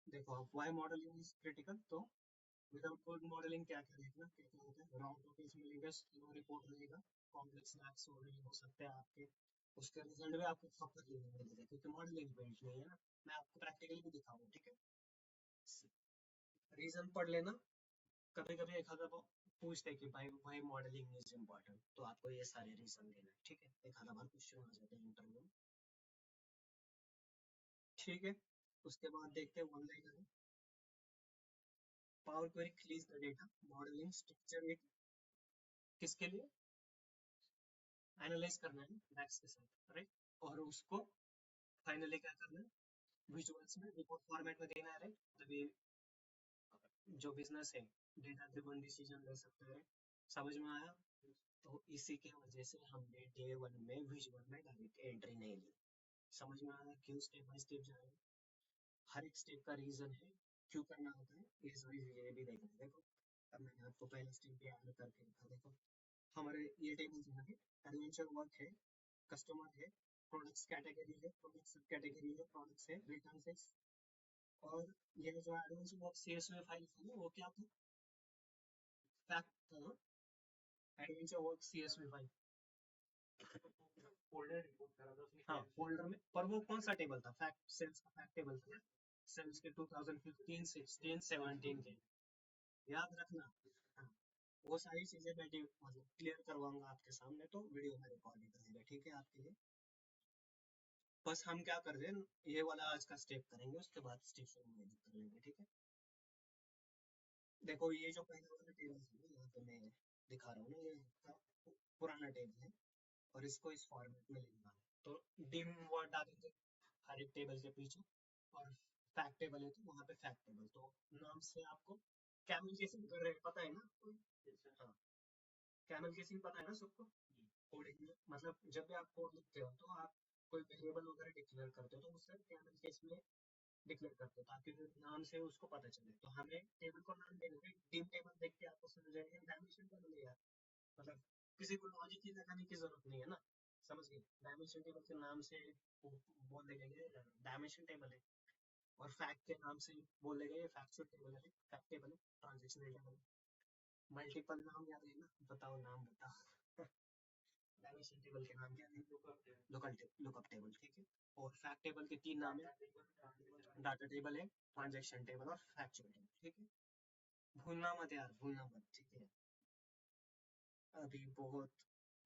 देखो अब वाई मॉडलिंग इज क्रिटिकल, तो विदाउट गुड मॉडलिंग क्या क्या देखना, क्या क्या होता है। राउंड टोटल्स मिलेगा, स्लो रिपोर्ट रहेगा, कॉम्प्लेक्स मैथ्स वगैरह हो सकते हैं आपके, उसके रिजल्ट भी आपको प्रॉपर लेने मिलेगा, क्योंकि मॉडलिंग बेस्ड नहीं है ना। मैं आपको प्रैक्टिकली भी दिखाऊंगा, ठीक है। रीजन पढ़ लेना। कभी कभी एक आधा पूछते हैं कि भाई वाई मॉडलिंग इज इम्पोर्टेंट, तो आपको ये सारे रीजन देना है, ठीक है। एक आधा बार क्वेश्चन आ जाते हैं इंटरव्यू में, ठीक है। उसके बाद देखते हैं one liner, power query cleans the data, modelling structure एक किसके लिए, एनालाइज करना है मैथ्स के साथ, राइट। और उसको फाइनली क्या करना है, विजुअल्स में रिपोर्ट फॉर्मेट में देना है, राइट। तभी जो बिजनेस है डेटा ड्रिवन डिसीजन ले सकते हैं, समझ में आया। तो इसी के वजह से हमने डे वन में विजुअल में डायरेक्ट एंट्री नहीं ली, समझ में आया क्यों स्टेप बाय स्टेप जाए। हर एक स्टेप का रीजन है, क्यों करना होता है, ये सारी चीजें भी देखना है। देखो अब मैंने आपको पहले स्टेप पे ऐड करके रखा, देखो हमारे ये टेबल जो है, एडवेंचर वर्क है, कस्टमर है, प्रोडक्ट्स कैटेगरी है, प्रोडक्ट सब कैटेगरी है, प्रोडक्ट्स है, रिटर्न है। और ये जो एडवेंचर वर्क सीएसवी फाइल था ना, वो क्या था, फैक्ट था ना, adventure work CSV file. Folder report करा था उसने, हाँ फोल्डर में, पर वो कौन सा टेबल था, फैक्ट सेल्स का फैक्ट टेबल था, सेल्स के 2015 16 17 के, याद रखना। हाँ, वो सारी चीजें मैं मतलब क्लियर करवाऊंगा आपके सामने, तो वीडियो में रिकॉर्डिंग रहेगा, ठीक है आपके लिए। बस हम क्या कर रहे हैं, ये वाला आज का स्टेप करेंगे, उसके बाद स्टेप में कर लेंगे, ठीक है। देखो ये जो पहले वाला टेबल है ना, यहाँ पे मैं दिखा रहा हूँ ना, ये आपका पुराना टेबल है, और इसको इस फॉर्मेट में लिखना है। तो डिम वर्ड डालेंगे हर एक टेबल के पीछे, और फैक्ट टेबल है तो वहां पे फैक्ट टेबल, तो नाम से आपको कैमल केसिंग कर रहे हैं, पता है ना आपको? हाँ, कैमल केसिंग पता है ना सबको। कोडिंग में मतलब जब भी आप कोड लिखते हो तो आप कोई वेरिएबल वगैरह डिक्लेयर करते हो, तो उससे कैमल केस में डिक्लेयर करते हो, ताकि नाम से उसको पता चले। तो हमें टेबल को नाम देना है, डिम टेबल देख के आपको समझ जाएगा डायमेंशन टेबल है यार, मतलब किसी को लॉजिक ही लगाने की जरूरत नहीं है ना, समझ गए। डायमेंशन टेबल के नाम से बोल देंगे डायमेंशन टेबल है, और फैक्ट के नाम से बोल देगा ये फैक्चुअल टेबल है, फैक्ट टेबल है, ट्रांजेक्शनल टेबल। मल्टीपल नाम याद है ना, बताओ नाम बताओ। डायमेंशन टेबल के नाम क्या है? लुकअप टेबल, ठीक है। और फैक्ट टेबल के 3 नाम है, डाटा टेबल है, ट्रांजेक्शन टेबल और फैक्चुअल टेबल, ठीक है। भूलना मत यार, भूलना मत, ठीक है। अभी बहुत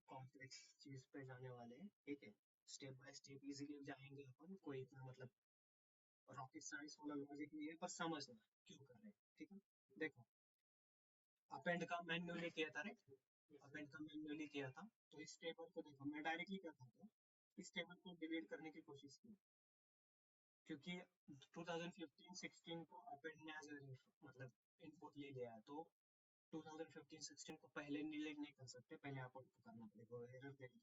कॉम्प्लेक्स चीज पे जाने वाले हैं, ठीक है। स्टेप बाय स्टेप इजीली जाएंगे अपन, कोई इतना मतलब रॉकेट साइंस वाला लॉजिक नहीं है, पर समझना क्यों कर रहे हैं, ठीक है। देखो, अपेंड का मैन्युअली किया था, राइट? अपेंड का मैन्युअली किया था, तो इस टेबल को देखो, मैं डायरेक्टली क्या करता हूँ, इस टेबल को डिलीट करने की कोशिश की, क्योंकि 2015-16 को अपेंड ने एज मतलब इनपुट ले लिया है, तो 2015-16 को पहले डिलीट नहीं कर सकते, पहले आप उनको करना पड़ेगा, एरर देगा।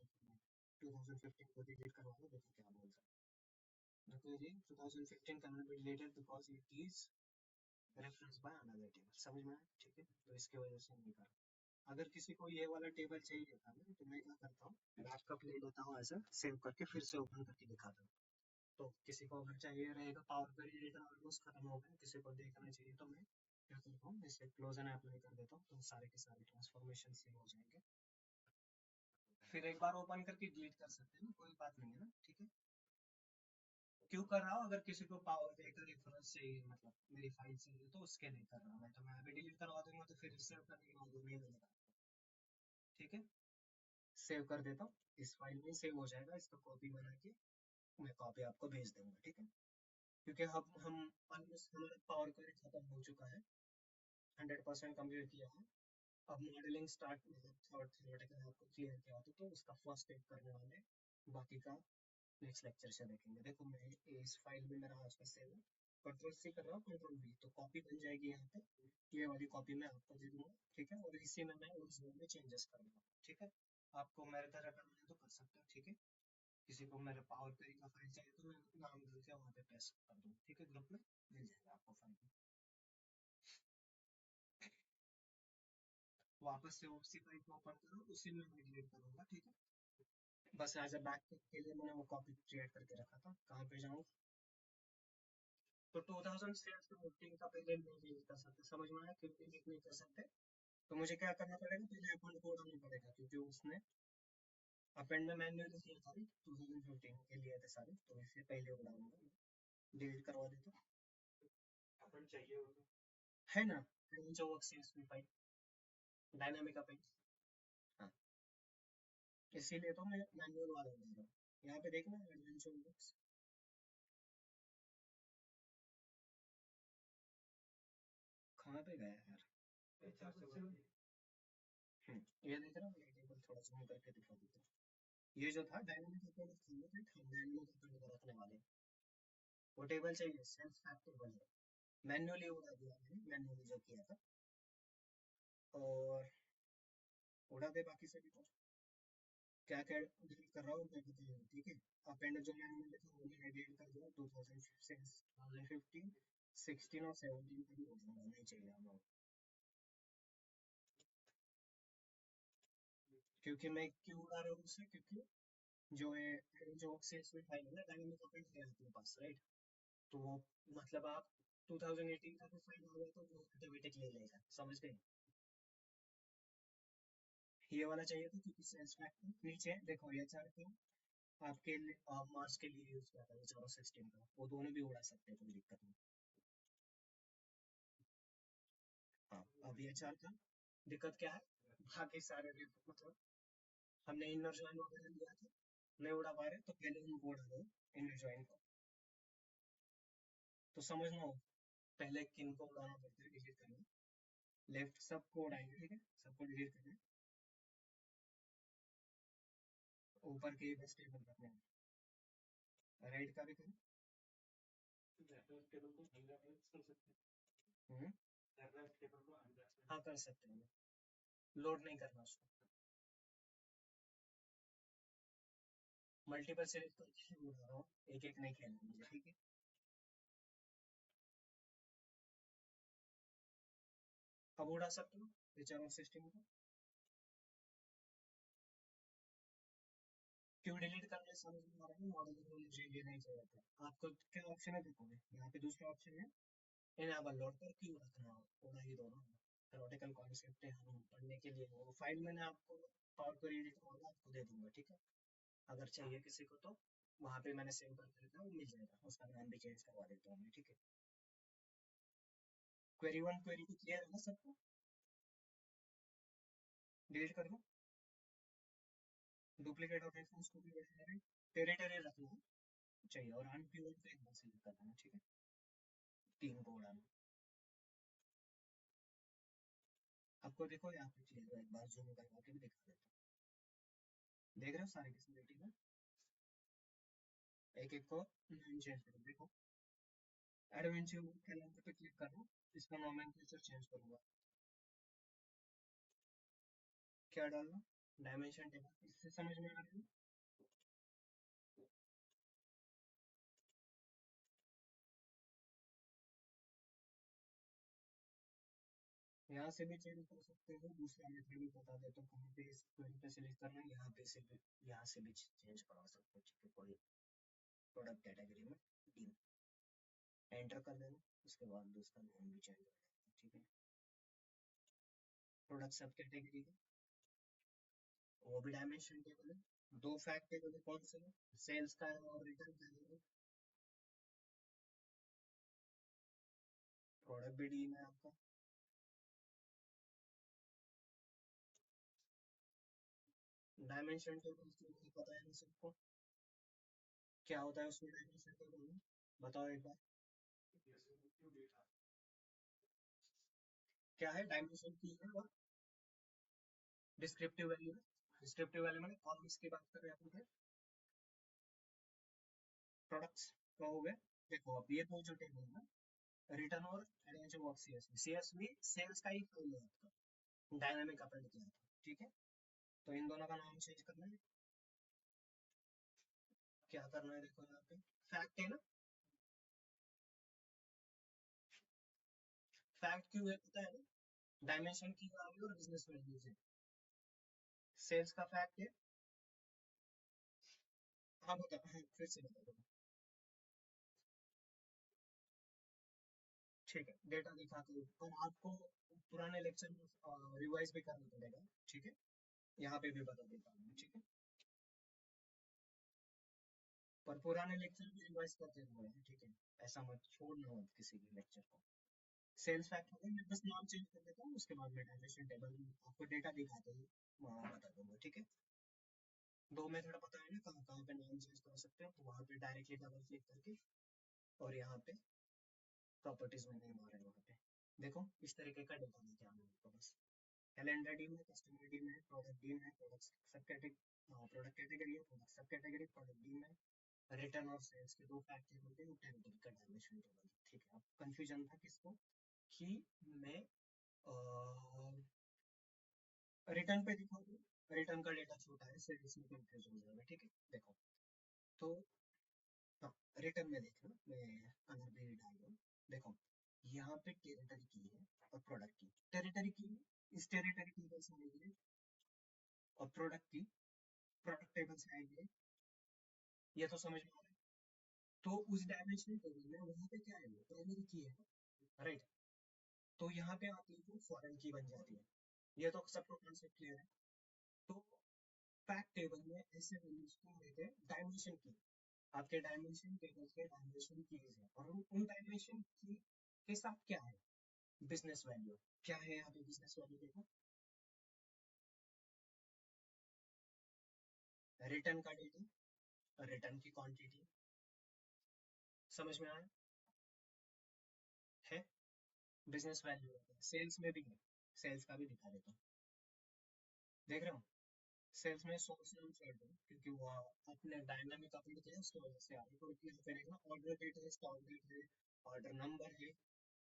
2015 को डिलीट करवा लो, देखो क्या बोल रहा है। देखो ये 2015 cannot be deleted because it is referenced by another table, समझ में आया, ठीक है। तो इसके वजह से नहीं कर। अगर किसी को ये वाला टेबल चाहिए था ना, तो मैं क्या करता हूँ, बैकअप ले लेता हूँ, ऐसा सेव करके फिर से ओपन करके दिखाता हूँ। तो किसी को अगर चाहिए रहेगा, पावर क्वेरी एडिटर ऑलमोस्ट खत्म हो गया, किसी को देखना चाहिए, तो मैं क्या करता हूँ, इसे क्लोज एंड अप्लाई कर देता हूँ, तो सारे के सारे ट्रांसफॉर्मेशन सेव हो जाएंगे। फिर एक बार ओपन करके डिलीट कर सकते हैं ना, कोई बात नहीं है ना, ठीक है। क्यों कर रहा हूँ, अगर किसी को पावर का रेफरेंस चाहिए, मतलब मेरी फाइल चाहिए, तो उसके लिए कर रहा हूँ मैं, तो मैं अभी डिलीट करवा दूंगा, तो फिर सेव करने के बाद नहीं मिलेगा, ठीक है। सेव कर देता हूँ, इस फाइल में सेव हो जाएगा, इसका कॉपी बना के मैं कॉपी आपको भेज दूंगा, ठीक है। क्योंकि हम ऑलमोस्ट हमारा पावर क्वेरी खत्म हो चुका है, 100% कंप्लीट किया है। अब मॉडलिंग स्टार्ट, मतलब थर्ड थ्योरेटिकल आपको क्लियर किया था, तो उसका फर्स्ट स्टेप करने वाले हैं। बाकी का नेक्स्ट लेक्चर से देखेंगे। देखो, मैं इस फाइल में मेरा आज का सेव है, कंट्रोल सी कर रहा हूँ, कंट्रोल वी, तो कॉपी बन जाएगी यहाँ पे। ये वाली कॉपी मैं आपको दे दूंगा, ठीक है। और इसी में मैं ओरिजिनल में चेंजेस करूंगा, ठीक है। आपको मेरे तरह करना है तो कर सकते हो, ठीक है। किसी को मेरे पावर क्वेरी का फाइल चाहिए, तो मैं नाम डाल के वहाँ पे पेस्ट कर दूँ, ठीक है। ग्रुप में मिल जाएगा आपको फाइल, वापस से उसी फाइल को ओपन करो, उसी में मैं डिलीट करूंगा, ठीक है। बस एज अ बैकअप के लिए मैंने वो कॉपी क्रिएट करके रखा था। कहाँ पे जाऊँ, तो 2015 का पहले नहीं डिलीट कर सकते, समझ में आया, क्यों डिलीट नहीं कर सकते। तो मुझे क्या करना पड़ेगा, पहले अकाउंट कोड आना पड़ेगा, क्योंकि उसने अपेंड में मैन्युअली किया था, 2015 के लिए थे सारे, तो इसे पहले उड़ाऊंगा, डिलीट करवा देता हूँ। अपेंड चाहिए होगा, है ना, जो वर्कस्पेस में फाइल डायनामिक अपेंड, हाँ, इसीलिए तो मैं मैनुअल वाला उड़ा रहा हूँ। यहाँ पे देखना एडवेंचर बुक्स, कहाँ पे गया यार, ये देख रहा हूँ, ये टेबल थोड़ा जूम करके दिखा देता हूँ। ये जो था डायनामिक अपेंड, हम डायनामिक अपेंड को रखने वाले, वो टेबल चाहिए, सेल्फ फैक्ट टेबल है, मैन्युअली उड़ा दिया मैंने, मैन्युअली जो किया था, और उड़ा दे बाकी सभी को। क्या क्या डिलीट कर रहा हूँ मैं बताऊँ, ठीक है। अपेंड जो मैंने था वो मैंने डिलीट कर दिया, 2015, 16 और 17 का भी उड़ाना नहीं चाहिए हमें, क्योंकि मैं क्यों उड़ा रहा हूँ उससे, क्योंकि जो सक्सेसफुल फाइल है ना, डायनामिक अपेंड है अपने पास, राइट। तो वो मतलब आप 2018 का कोई फाइल होगा तो वो ऑटोमेटिक ले लेगा, समझ गए। ये वाला चाहिए था, क्योंकि सेल्स फैक्टर नीचे है, देखो ये चार का आपके मार्क्स के लिए यूज किया था, चारों 16 का, वो दोनों भी उड़ा सकते हैं, कोई दिक्कत नहीं। हाँ, अब ये चार का दिक्कत क्या है, बाकी सारे मतलब हमने इनर ज्वाइन वगैरह लिया था, नहीं उड़ा पा रहे, तो पहले हम उड़ा दो इनर ज्वाइन को, तो समझना हो पहले किन को उड़ाना पड़ता है, डिलीट करना। लेफ्ट सबको उड़ाएंगे, ठीक है, सबको डिलीट करना है, ऊपर के बस टेबल रखना है, राइट का भी करें। हम्म, हाँ कर सकते हैं, लोड नहीं करना उसको, मल्टीपल सेलेक्ट करके उड़ा रहा हूँ, एक एक नहीं खेलना मुझे, ठीक है। अब उड़ा सकते हो विचारों सिस्टम को, क्यों डिलीट करना समझ में आ रहा है मॉडल में मुझे ये नहीं चाहिए था। आपको क्या ऑप्शन है देखोगे यहाँ पे दूसरा ऑप्शन है इनेबल और पर क्यों रखना हो थोड़ा ही दोनों थ्योरेटिकल कॉन्सेप्ट है हम पढ़ने के लिए वो फाइल मैंने आपको पावर क्वेरी एडिटर वाला आपको दे दूंगा ठीक है। अगर चाहिए किसी को तो वहाँ पे मैंने सेव कर दिया था वो मिल जाएगा उसका नाम भी चेंज करवा देता हूँ मैं ठीक है। Query one query two clear है ना सबको डिलीट कर दो डुप्लीकेट और रेफरेंस को भी टेरिटरी रखना चाहिए और अनप्योर पे एक बार सिलेक्ट कर देना ठीक है। तीन को उड़ाना आपको देखो यहाँ पे क्लियर है एक बार जूम करवा के भी दिखा देता हूँ देख रहे हो सारे किस्म रेटिंग है एक एक को नाम चेंज करो देखो एडवेंचर कैलेंडर पे क्लिक करो इसका नोमेनक्लेचर चेंज करूंगा क्या डालना डायमेंशन टेबल इससे समझ में आ रही है। यहाँ से भी चेंज कर सकते हो दूसरा मेथड भी बता देता हूँ कहाँ पे इस क्वेरी पे सिलेक्ट करना है यहाँ पे से भी यहाँ से भी चेंज करवा सकते हो ठीक है। कोई प्रोडक्ट कैटेगरी में डीम एंटर कर देना उसके बाद उसका नाम भी चेंज कर देना ठीक है। प्रोडक्ट सब कैटेगरी है वो भी डायमेंशन टेबल है दो फैक्ट टेबल है कौन से सेल्स का है और रिटर्न का है। प्रोडक्ट भी डीम है आपका डायमेंशन टेबल तो पता है ना सबको क्या होता है उसमें डायमेंशन टेबल में बताओ एक बार क्या है डायमेंशन की है और डिस्क्रिप्टिव वैल्यू है डिस्क्रिप्टिव वैल्यू में कौन की बात कर रहे हैं अपन प्रोडक्ट्स का हो गए। देखो अब ये दो जो टेबल है ना रिटर्न और adventure work CSV CSV sales का ही फाइल है आपका डायनामिक अपेंड किया था ठीक है। तो इन दोनों का नाम चेंज करना है क्या करना है देखो यहाँ पे फैक्ट है ना फैक्ट क्यों है पता है ना डायमेंशन की वैल्यू और बिजनेस वैल्यू है सेल्स का फैक्ट है। हाँ बता हाँ फिर से बता दो ठीक है डेटा दिखाते हो पर आपको पुराने लेक्चर में रिवाइज भी करना पड़ेगा ठीक है। यहाँ पे भी बता देता हूँ ठीक है पर पुराने लेक्चर भी रिवाइज करते हुए हैं ठीक है। ऐसा मत छोड़ना मत किसी भी लेक्चर को सेल्स फैक्ट होगा मैं बस नाम चेंज कर देता हूँ उसके बाद में डायमेंशन टेबल आपको डेटा दिखाते ही वहाँ बता दूंगा ठीक है। दो मेथड पता है ना कहाँ कहाँ पे नाम चेंज कर सकते हो तो वहाँ पे डायरेक्टली डबल क्लिक करके और यहाँ पे प्रॉपर्टीज में नहीं मारे वहाँ पे देखो इस तरीके का डेटा लेके आना है आपको बस कैलेंडर डी में कस्टमर डी में प्रोडक्ट डी में प्रोडक्ट सब कैटेगरी प्रोडक्ट कैटेगरी है प्रोडक्ट सब कैटेगरी प्रोडक्ट डी में रिटर्न और सेल्स के दो फैक्ट टेबल थे वो टेरिटरी का डायमेंशन टेबल ठीक है। अब कंफ्यूजन था किसको कि मैं रिटर्न पे दिखा दूँ रिटर्न का डेटा छोटा है सेल्स में कंफ्यूज हो जाएगा ठीक है। देखो तो हाँ रिटर्न में देखना मैं कलर भी डाल दूँ देखो यहाँ पे टेरिटरी की है और प्रोडक्ट की टेरिटरी की है इस टेरिटरी टेबल से आएंगे और प्रोडक्ट टेबल से आएंगे ये तो समझ में आ रहा है। तो उस डायमेंशन टेबल में वहाँ पे क्या है वो प्राइमरी की है राइट तो यहाँ पे आप लोग फॉरेन की बन जाती है ये तो सबको कॉन्सेप्ट क्लियर है। तो फैक्ट टेबल में ऐसे वैल्यूज को देते हैं डायमेंशन की आपके डायमेंशन टेबल के डायमेंशन कीज है और उन डायमेंशन की के साथ क्या है बिजनेस वैल्यू क्या है यहाँ पे बिजनेस वैल्यू देखो रिटर्न का डेटा रिटर्न की क्वांटिटी समझ में आया है बिजनेस वैल्यू सेल्स में भी है सेल्स का भी दिखा देता हूँ देख रहे हो सेल्स में सोर्स नाम छोड़ दो क्योंकि वो अपने डायनामिक अपडेट किया उसकी वजह से आ रही है तो यहाँ पे देखना ऑर्डर डेट है स्टॉक डेट है ऑर्डर नंबर है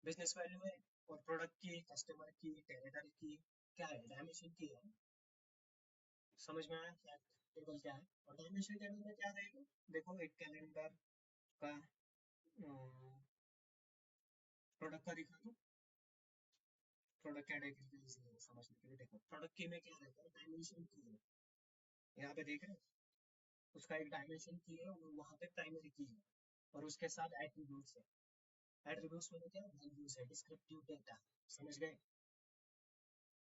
बिजनेस वैल्यू है और प्रोडक्ट की कस्टमर की टेरिटरी की क्या है डायमेंशन की है समझ में आया फैक्ट टेबल क्या है और डायमेंशन टेबल में क्या रहेगा देखो एक कैलेंडर का प्रोडक्ट का दिखा दो प्रोडक्ट कैटेगरी समझने के लिए देखो प्रोडक्ट की में क्या रहता है डायमेंशन की है यहाँ पे देख रहे हो उसका एक डायमेंशन की है और वहाँ पे प्राइमरी की है और उसके साथ एट्रीब्यूट्स है। एट्रीब्यूट्स में क्या वैल्यूज है, डिस्क्रिप्टिव डेटा, समझ गए?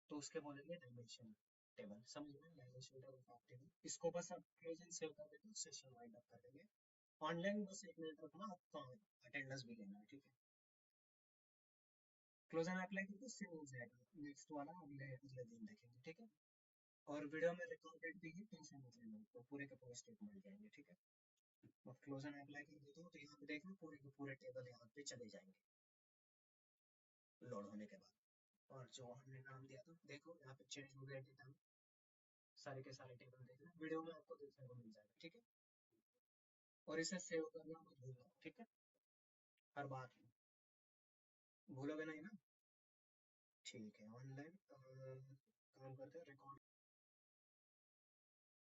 तो उसके बोलेंगे डायमेंशन टेबल, समझ गए? डायमेंशन टेबल का टेबल, इसको बस आप क्लोजन सेव कर देते हो, सेशन वाइंड अप कर देंगे। ऑनलाइन बस 1 मिनट रखना, आपका अटेंडेंस भी लेना है, ठीक है? क्लोजन अप्लाई करके सेव हो जाएगा, नेक्स्ट वाला अगले अगले दिन देखेंगे, ठीक है? और वीडियो में रिकॉर्डेड भी है, टेंशन मत लेना, तो पूरे के पूरे स्टेप मिल जाएंगे, ठीक है? अब क्लोजन अप्लाई कर देता हूँ तो यहाँ पे देखना पूरे के पूरे टेबल यहाँ पे चले जाएंगे लोड होने के बाद। और जो हमने नाम दिया था देखो यहाँ पे चेंज हो गया डेटा में, सारे के सारे टेबल देखना वीडियो में आपको देखने को मिल जाएगा, ठीक है? और इसे सेव करना मत भूलना, ठीक है? हर बात में भूलोगे नहीं ना? ठीक है। ऑनलाइन काम करते हैं, रिकॉर्ड